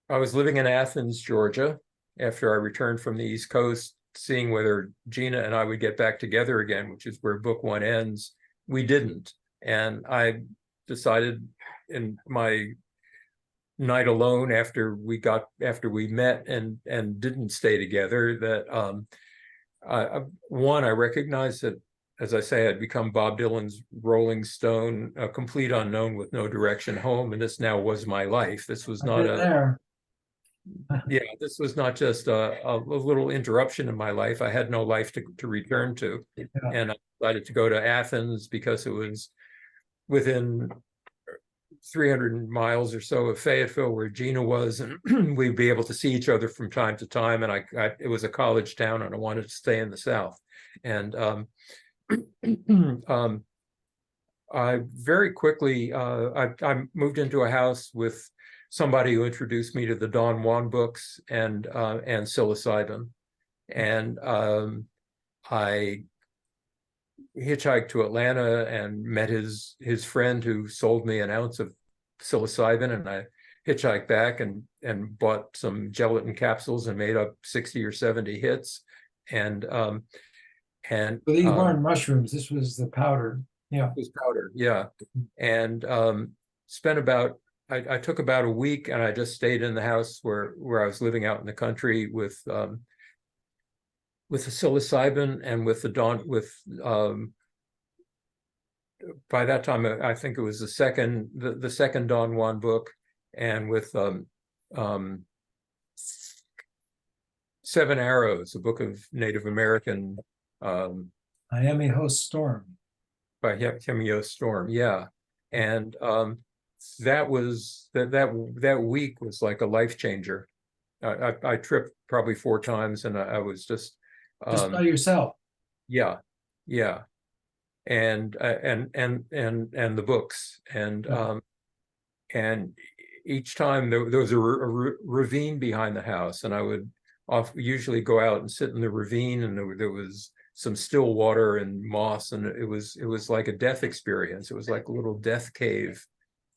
[SPEAKER 2] I was living in Athens, Georgia, after I returned from the East Coast, seeing whether Gina and I would get back together again, which is where book one ends. We didn't. And I decided in my night alone after we met and didn't stay together that I recognized that, as I say, I'd become Bob Dylan's Rolling Stone, a complete unknown with no direction home, and this now was my life. This was
[SPEAKER 1] I've
[SPEAKER 2] not
[SPEAKER 1] been there.
[SPEAKER 2] this was not just a little interruption in my life. I had no life to return to.
[SPEAKER 1] Yeah.
[SPEAKER 2] And I decided to go to Athens because it was within 300 miles or so of Fayetteville, where Gina was, and we'd be able to see each other from time to time. And it was a college town, and I wanted to stay in the South. And I very quickly I moved into a house with somebody who introduced me to the Don Juan books and psilocybin, and I hitchhiked to Atlanta and met his friend who sold me an ounce of psilocybin, and I hitchhiked back and bought some gelatin capsules and made up 60 or 70 hits, and and
[SPEAKER 1] But these weren't mushrooms. This was the powder. Yeah.
[SPEAKER 2] was powder, yeah, and spent about I took about a week, and I just stayed in the house where I was living out in the country with the psilocybin and with the Don with by that time I think it was the second Don Juan book, and with Seven Arrows, a book of Native American
[SPEAKER 1] Miami Host Storm.
[SPEAKER 2] by Hemio Storm, yeah, and that that week was like a life changer. I tripped probably 4 times, and I was just
[SPEAKER 1] By yourself.
[SPEAKER 2] yeah, yeah, and the books, and each time there was a ravine behind the house, and I would usually go out and sit in the ravine, and there was some still water and moss, and it was like a death experience. It was like a little death cave,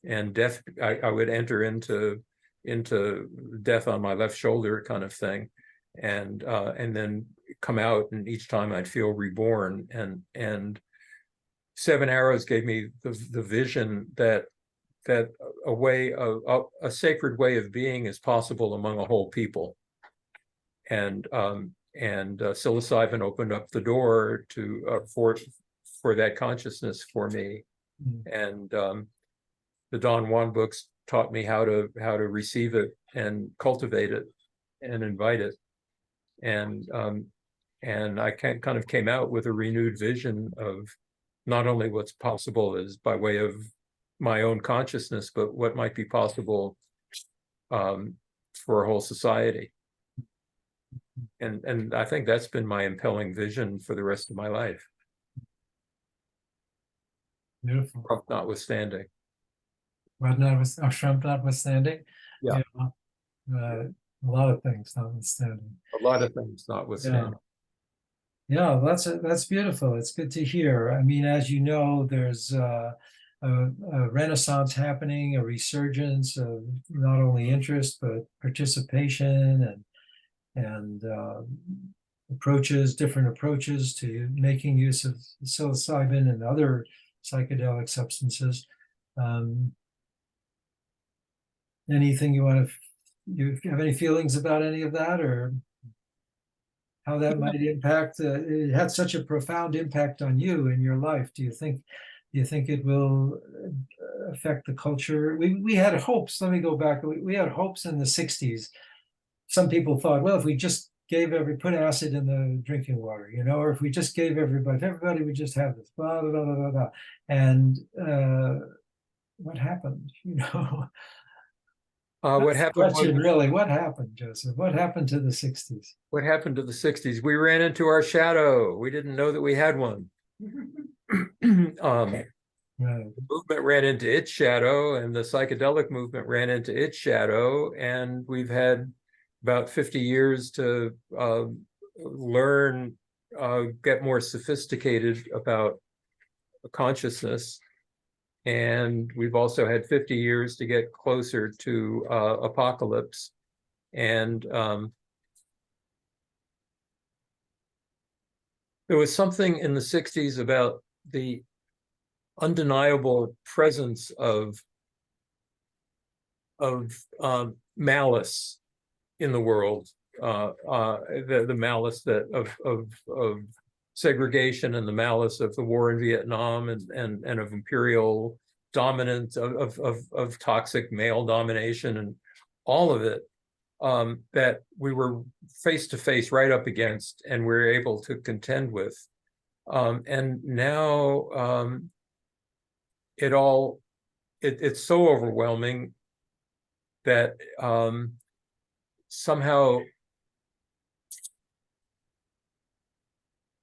[SPEAKER 2] and I would enter into death on my left shoulder kind of thing, and then come out, and each time I'd feel reborn, and Seven Arrows gave me the vision that a sacred way of being is possible among a whole people, and psilocybin opened up the door to for that consciousness for me, and the Don Juan books taught me how to receive it and cultivate it and invite it, and And I kind of came out with a renewed vision of not only what's possible as by way of my own consciousness, but what might be possible for a whole society. And I think that's been my impelling vision for the rest of my life.
[SPEAKER 1] Beautiful.
[SPEAKER 2] Trump notwithstanding.
[SPEAKER 1] Trump notwithstanding.
[SPEAKER 2] Yeah.
[SPEAKER 1] A lot of things notwithstanding.
[SPEAKER 2] A lot of things notwithstanding.
[SPEAKER 1] Yeah, that's beautiful. It's good to hear. I mean, as you know, there's a renaissance happening, a resurgence of not only interest but participation and different approaches to making use of psilocybin and other psychedelic substances. Anything you have any feelings about any of that, or how that might impact? It had such a profound impact on you in your life. Do you think it will affect the culture? We had hopes. Let me go back. We had hopes in the 60s. Some people thought, well, if we just put acid in the drinking water, or if we just gave everybody would just have this, blah, blah, blah, blah, blah. And what happened?
[SPEAKER 2] What happened
[SPEAKER 1] question, really, what happened, Joseph? What happened to the 60s?
[SPEAKER 2] What happened to the 60s? We ran into our shadow. We didn't know that we had one.
[SPEAKER 1] Right.
[SPEAKER 2] The movement ran into its shadow, and the psychedelic movement ran into its shadow, and we've had about 50 years to learn, get more sophisticated about consciousness. And we've also had 50 years to get closer to apocalypse. And there was something in the 60s about the undeniable presence of malice in the world, the malice of segregation and the malice of the war in Vietnam and of imperial dominance, of toxic male domination and all of it, that we were face to face right up against and we're able to contend with. And now it's so overwhelming that somehow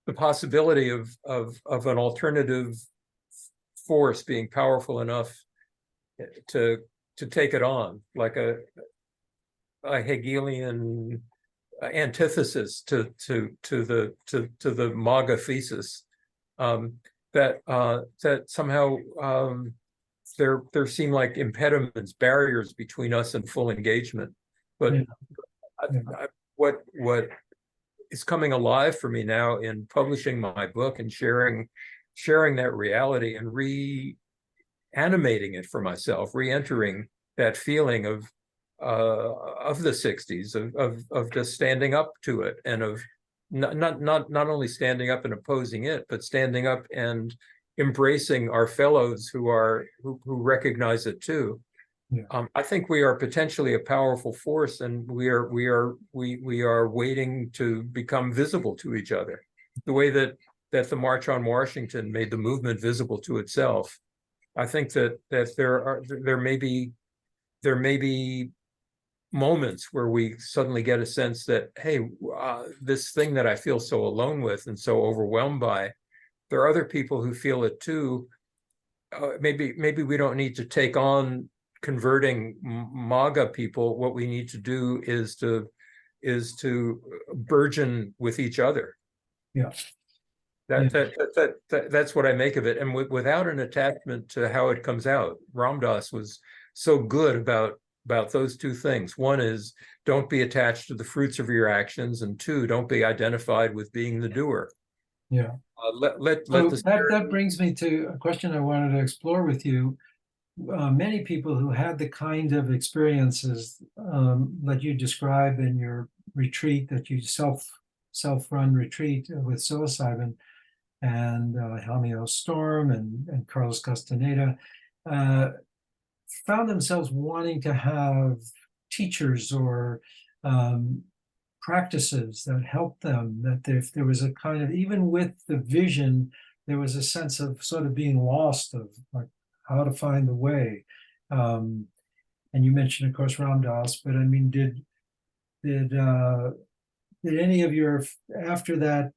[SPEAKER 2] the possibility of an alternative force being powerful enough to take it on, like a Hegelian antithesis to the MAGA thesis, that somehow there seem like impediments, barriers between us and full engagement. But what is coming alive for me now in publishing my book and sharing that reality and reanimating it for myself, re-entering that feeling of the 60s, of just standing up to it, and of not only standing up and opposing it, but standing up and embracing our fellows who recognize it too. Yeah. I think we are potentially a powerful force, and we are waiting to become visible to each other, the way that the March on Washington made the movement visible to itself. I think that there may be moments where we suddenly get a sense that, hey, this thing that I feel so alone with and so overwhelmed by, there are other people who feel it too. Maybe we don't need to take on converting MAGA people. What we need to do is to burgeon with each other.
[SPEAKER 1] Yeah.
[SPEAKER 2] That's what I make of it, and without an attachment to how it comes out. Ram Dass was so good about those two things. One is, don't be attached to the fruits of your actions, and two, don't be identified with being the doer.
[SPEAKER 1] Yeah. That brings me to a question I wanted to explore with you. Many people who had the kind of experiences that you describe in your retreat, that you self-run retreat with psilocybin, and Hamiel Storm and Carlos Castaneda, found themselves wanting to have teachers or practices that helped them, that if there was a kind of, even with the vision, there was a sense of sort of being lost, of like how to find the way. And you mentioned, of course, Ram Dass, but I mean, did any of your, after that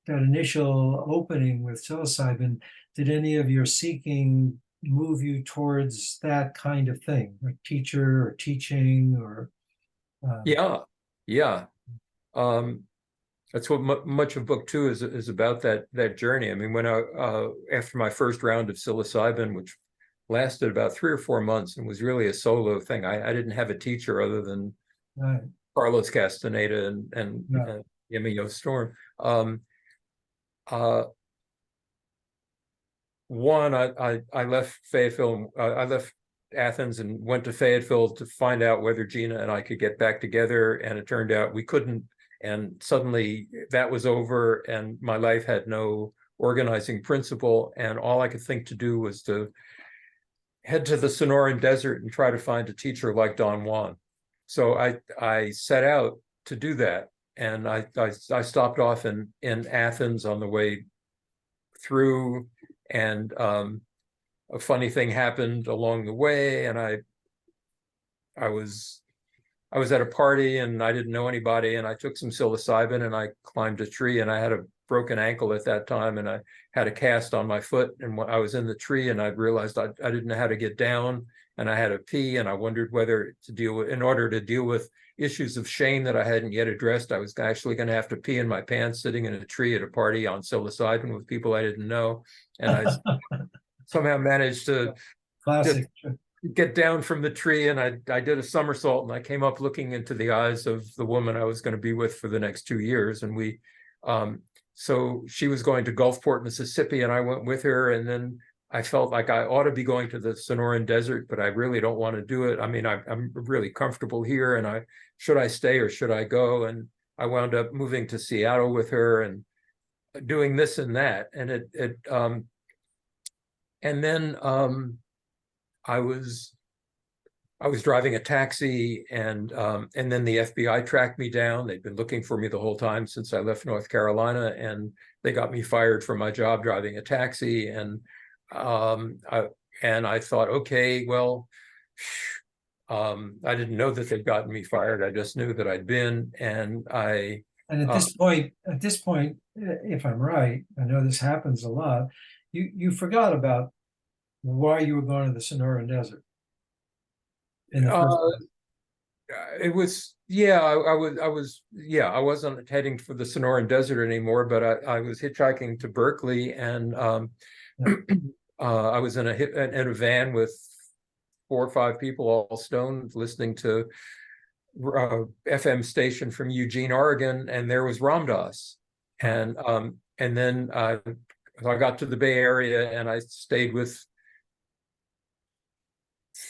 [SPEAKER 1] initial opening with psilocybin, did any of your seeking move you towards that kind of thing, like teacher or teaching or?
[SPEAKER 2] Yeah, yeah. That's what much of book two is about, that journey. I mean, when I after my first round of psilocybin, which lasted about 3 or 4 months and was really a solo thing, I didn't have a teacher other than
[SPEAKER 1] Right.
[SPEAKER 2] Carlos Castaneda and
[SPEAKER 1] Yeah.
[SPEAKER 2] Emilio Storm. Uh, One, I left Fayetteville. I left Athens and went to Fayetteville to find out whether Gina and I could get back together, and it turned out we couldn't. And suddenly that was over, and my life had no organizing principle, and all I could think to do was to head to the Sonoran Desert and try to find a teacher like Don Juan. So I set out to do that, and I stopped off in Athens on the way through, and a funny thing happened along the way, and I was at a party and I didn't know anybody, and I took some psilocybin and I climbed a tree, and I had a broken ankle at that time, and I had a cast on my foot, and when I was in the tree and I realized I didn't know how to get down, and I had to pee, and I wondered whether to deal with, in order to deal with issues of shame that I hadn't yet addressed, I was actually going to have to pee in my pants sitting in a tree at a party on psilocybin with people I didn't know. And I somehow managed to just
[SPEAKER 1] Classic.
[SPEAKER 2] get down from the tree, and I did a somersault, and I came up looking into the eyes of the woman I was going to be with for the next 2 years. And we, so she was going to Gulfport, Mississippi, and I went with her. And then I felt like I ought to be going to the Sonoran Desert, but I really don't want to do it. I mean, I'm really comfortable here, and should I stay or should I go? And I wound up moving to Seattle with her and doing this and that. And and then I was driving a taxi, and then the FBI tracked me down. They'd been looking for me the whole time since I left North Carolina, and they got me fired from my job driving a taxi. And I thought, okay, well, I didn't know that they'd gotten me fired. I just knew that I'd been, and
[SPEAKER 1] And at this point, if I'm right, I know this happens a lot, you forgot about why you were going to the Sonoran Desert in the first place.
[SPEAKER 2] It was, yeah, I wasn't heading for the Sonoran Desert anymore, but I was hitchhiking to Berkeley, and I was in a van with 4 or 5 people, all stoned, listening to FM station from Eugene, Oregon, and there was Ram Dass. And then I got to the Bay Area, and I stayed with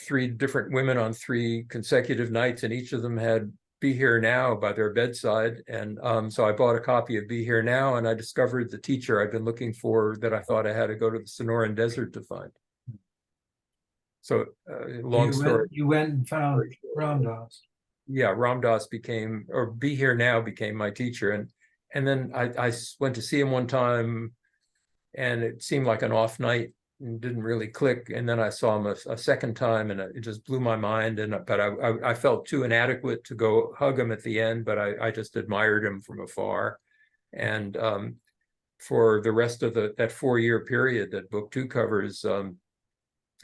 [SPEAKER 2] 3 different women on 3 consecutive nights, and each of them had Be Here Now by their bedside. And so I bought a copy of Be Here Now, and I discovered the teacher I'd been looking for, that I thought I had to go to the Sonoran Desert to find. So long story.
[SPEAKER 1] You went and found Ram Dass.
[SPEAKER 2] Yeah, Ram Dass became, or Be Here Now became my teacher. And then I went to see him one time, and it seemed like an off night and didn't really click. And then I saw him a second time, and it just blew my mind. But I felt too inadequate to go hug him at the end, but I just admired him from afar. And for the rest of that 4-year period that book 2 covers,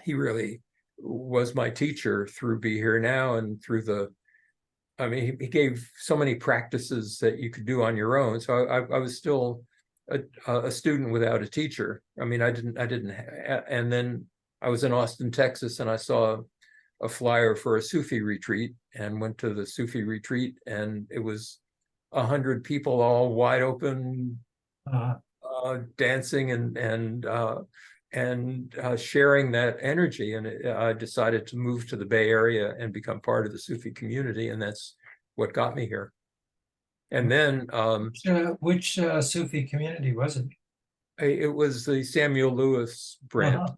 [SPEAKER 2] he really was my teacher through Be Here Now, and through I mean, he gave so many practices that you could do on your own. So I was still a student without a teacher. I mean, I didn't, and then I was in Austin, Texas, and I saw a flyer for a Sufi retreat, and went to the Sufi retreat, and it was 100 people, all wide open, dancing and sharing that energy. And I decided to move to the Bay Area and become part of the Sufi community, and that's what got me here. And then
[SPEAKER 1] which Sufi community was it?
[SPEAKER 2] it was the Samuel Lewis brand.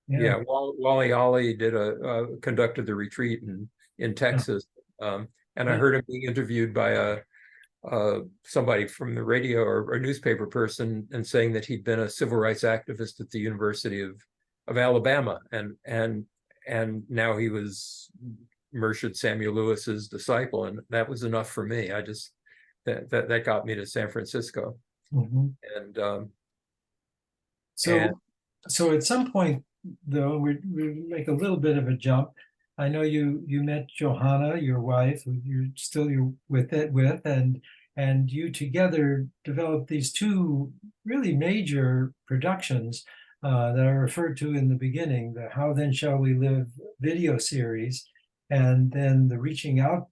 [SPEAKER 2] Yeah, Wally Ali conducted the retreat in Texas. And I heard him being interviewed by somebody from the radio or newspaper person, and saying that he'd been a civil rights activist at the University of Alabama, and now he was Mershid Samuel Lewis's disciple, and that was enough for me. I just that got me to San Francisco,
[SPEAKER 1] Mhm.
[SPEAKER 2] and
[SPEAKER 1] So, so at some point, though, we make a little bit of a jump. I know you met Johanna, your wife, who you're with, and you together developed these two really major productions that I referred to in the beginning: the "How Then Shall We Live" video series, and then the "Reaching Out"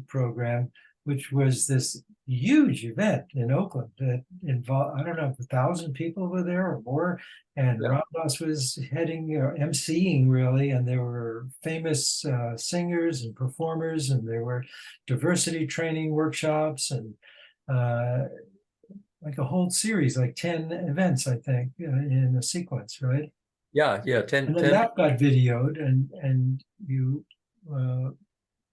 [SPEAKER 1] program, which was this huge event in Oakland that involved, I don't know if 1,000 people were there or more, and
[SPEAKER 2] yeah,
[SPEAKER 1] Ramdas was heading or emceeing really, and there were famous singers and performers, and there were diversity training workshops, and uh, like a whole series, like 10 events, I think, in a sequence, right?
[SPEAKER 2] yeah,
[SPEAKER 1] And
[SPEAKER 2] 10,
[SPEAKER 1] then
[SPEAKER 2] 10.
[SPEAKER 1] that got videoed, and you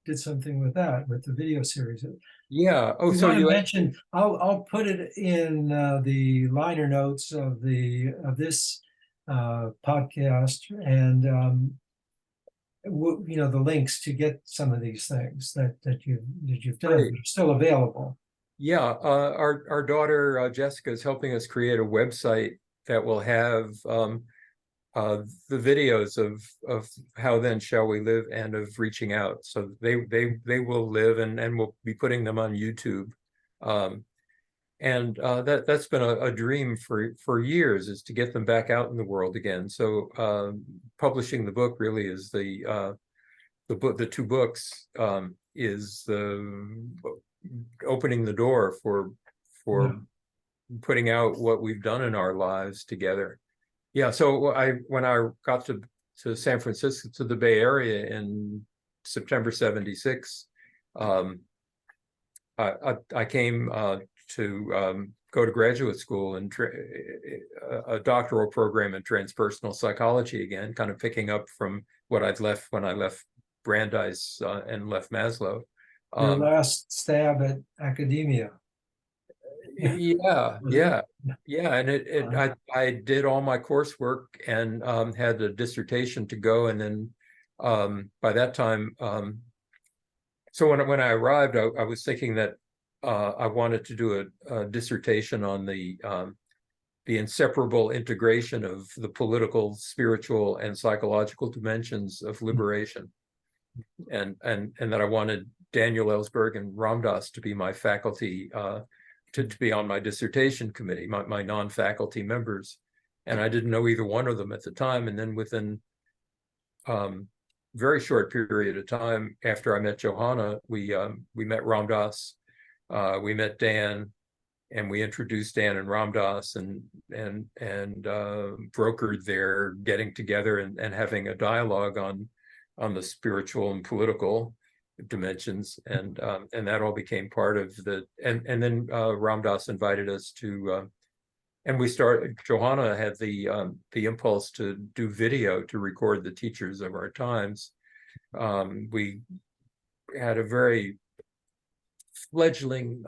[SPEAKER 1] did something with that, with the video series.
[SPEAKER 2] Yeah. Oh,
[SPEAKER 1] You
[SPEAKER 2] so
[SPEAKER 1] want to
[SPEAKER 2] you
[SPEAKER 1] mention, I'll put it in the liner notes of this podcast, and the links to get some of these things that you've done
[SPEAKER 2] great.
[SPEAKER 1] that are still available.
[SPEAKER 2] Yeah, our daughter Jessica is helping us create a website that will have the videos of How Then Shall We Live and of Reaching Out. So they will live, and we'll be putting them on YouTube. And that's been a dream for years, is to get them back out in the world again. So publishing the book really is the two books is the opening the door for
[SPEAKER 1] Yeah.
[SPEAKER 2] putting out what we've done in our lives together. Yeah, so when I got to San Francisco, to the Bay Area in September '76, I came to go to graduate school and a doctoral program in transpersonal psychology again, kind of picking up from what I'd left when I left Brandeis and left Maslow.
[SPEAKER 1] Your last stab at academia.
[SPEAKER 2] Yeah, and I did all my coursework and had a dissertation to go, and then by that time, so when I arrived, I was thinking that I wanted to do a dissertation on the inseparable integration of the political, spiritual, and psychological dimensions of liberation, and that I wanted Daniel Ellsberg and Ram Dass to be my faculty. To be on my dissertation committee, my non-faculty members. And I didn't know either one of them at the time. And then within very short period of time after I met Johanna, we met Ram Dass, we met Dan, and we introduced Dan and Ram Dass, and brokered their getting together and having a dialogue on the spiritual and political dimensions, and that all became part of the, and then Ram Dass invited us to and we started, Johanna had the impulse to do video, to record the teachers of our times. We had a very fledgling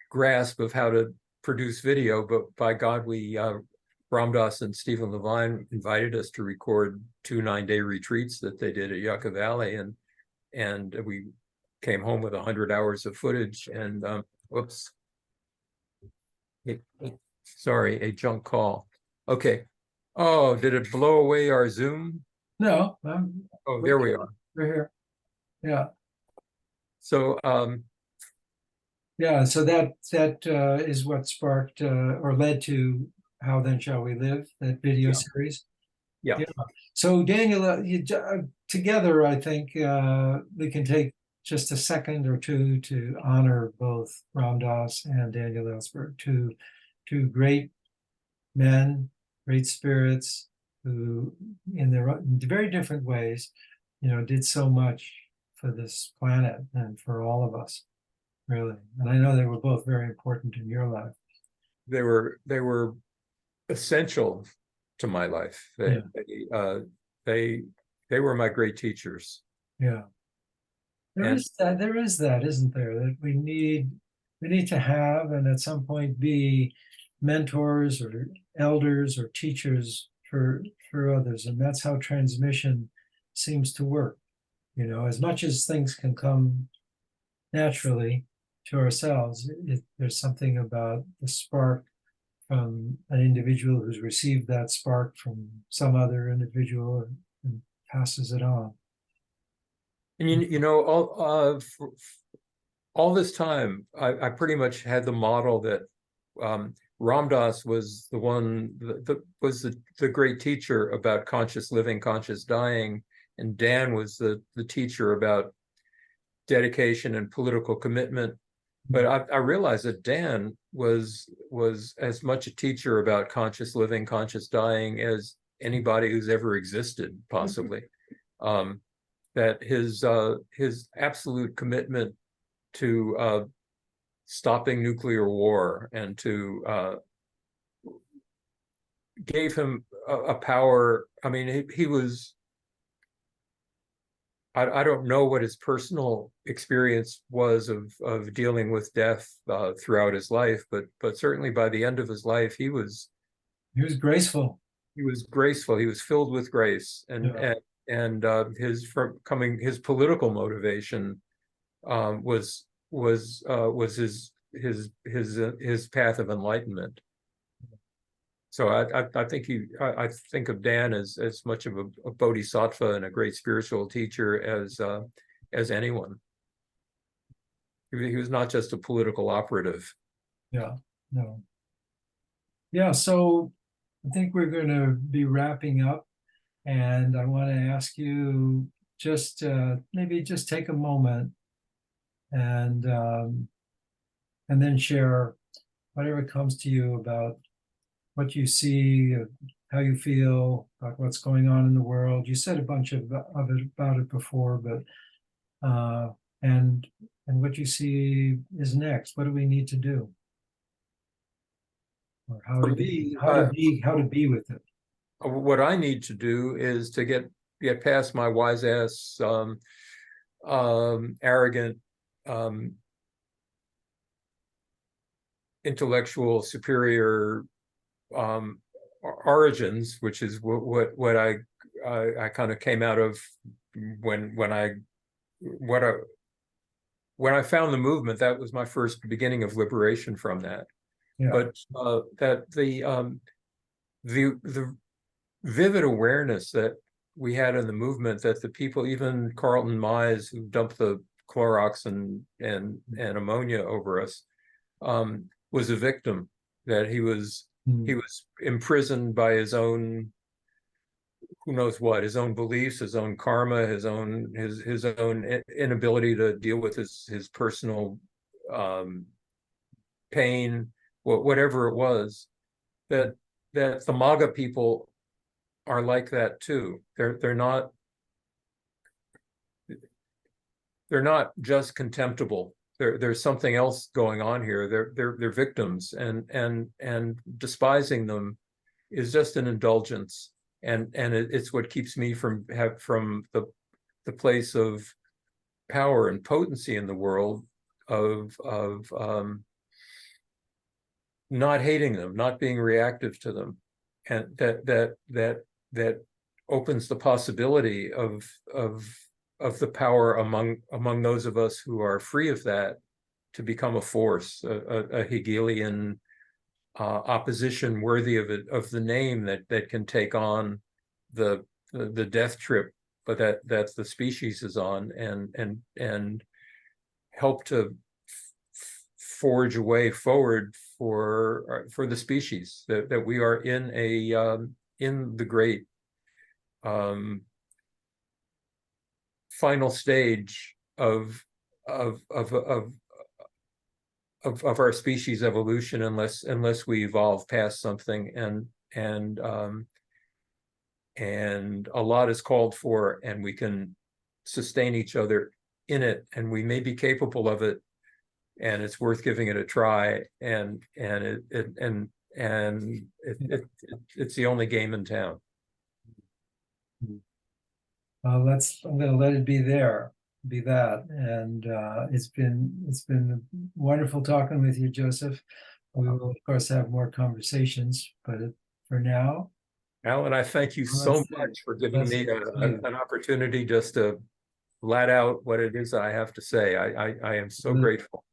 [SPEAKER 2] grasp of how to produce video, but by God, Ram Dass and Stephen Levine invited us to record 2 9-day retreats that they did at Yucca Valley, and we came home with 100 hours of footage. And whoops, sorry, a junk call. Okay. Oh, did it blow away our Zoom?
[SPEAKER 1] No,
[SPEAKER 2] Oh, there we are.
[SPEAKER 1] we're here. Yeah.
[SPEAKER 2] So
[SPEAKER 1] Yeah, so that is what sparked or led to How Then Shall We Live, that video
[SPEAKER 2] yeah,
[SPEAKER 1] series.
[SPEAKER 2] yeah,
[SPEAKER 1] Yeah. So Daniel, together, I think we can take just a second or two to honor both Ram Dass and Daniel Ellsberg, two great men, great spirits, who, in their very different ways, did so much for this planet and for all of us, really. And I know they were both very important in your life.
[SPEAKER 2] they were essential to my life.
[SPEAKER 1] Yeah.
[SPEAKER 2] They were my great teachers.
[SPEAKER 1] Yeah.
[SPEAKER 2] And
[SPEAKER 1] There is that, isn't there? That we need to have and at some point be mentors or elders or teachers for others. And that's how transmission seems to work. You know, as much as things can come naturally to ourselves, there's something about the spark from an individual who's received that spark from some other individual and passes it on.
[SPEAKER 2] you know, all this time, I pretty much had the model that Ram Dass was the one was the great teacher about conscious living, conscious dying, and Dan was the teacher about dedication and political commitment. But I realized that Dan was as much a teacher about conscious living, conscious dying as anybody who's ever existed, possibly. That his absolute commitment to stopping nuclear war and to gave him a power. I mean, he was. I don't know what his personal experience was of dealing with death throughout his life, but certainly by the end of his life, he was
[SPEAKER 1] graceful.
[SPEAKER 2] He was graceful. He was filled with grace,
[SPEAKER 1] Yeah.
[SPEAKER 2] and his political motivation was his path of enlightenment. So I think of Dan as much of a bodhisattva and a great spiritual teacher as anyone. He was not just a political operative.
[SPEAKER 1] Yeah. No. Yeah. So I think we're going to be wrapping up, and I want to ask you just maybe just take a moment and then share whatever comes to you about what you see, how you feel about what's going on in the world. You said a bunch of it about it before, but and what you see is next. What do we need to do, or
[SPEAKER 2] For me,
[SPEAKER 1] how to be with it?
[SPEAKER 2] what I need to do is to get past my wise ass, arrogant, intellectual superior origins, which is what I kind of came out of when I found the movement. That was my first beginning of liberation from that.
[SPEAKER 1] Yeah.
[SPEAKER 2] But that the vivid awareness that we had in the movement, that the people, even Carlton Mize, who dumped the Clorox and ammonia over us, was a victim. That he was imprisoned by his own, who knows what, his own beliefs, his own karma, his own inability to deal with his personal pain, whatever it was. That the MAGA people are like that too. They're not just contemptible. There's something else going on here. They're victims, and despising them is just an indulgence, and it's what keeps me from the place of power and potency in the world of not hating them, not being reactive to them, and that opens the possibility of the power among those of us who are free of that to become a force, a Hegelian opposition worthy of the name, that can take on the death trip, but that the species is on, and help to forge a way forward for the species, that we are in the great final stage of our species evolution, unless we evolve past something, and a lot is called for, and we can sustain each other in it, and we may be capable of it, and it's worth giving it a try, and it's the only game in town.
[SPEAKER 1] I'm going to let it be there. be that. And it's been wonderful talking with you, Joseph. We will, of course, have more conversations, but for now,
[SPEAKER 2] Alan, I thank you so
[SPEAKER 1] that's it.
[SPEAKER 2] much for giving me
[SPEAKER 1] Blessings.
[SPEAKER 2] an opportunity just to let out what it is that I have to say. I am so grateful.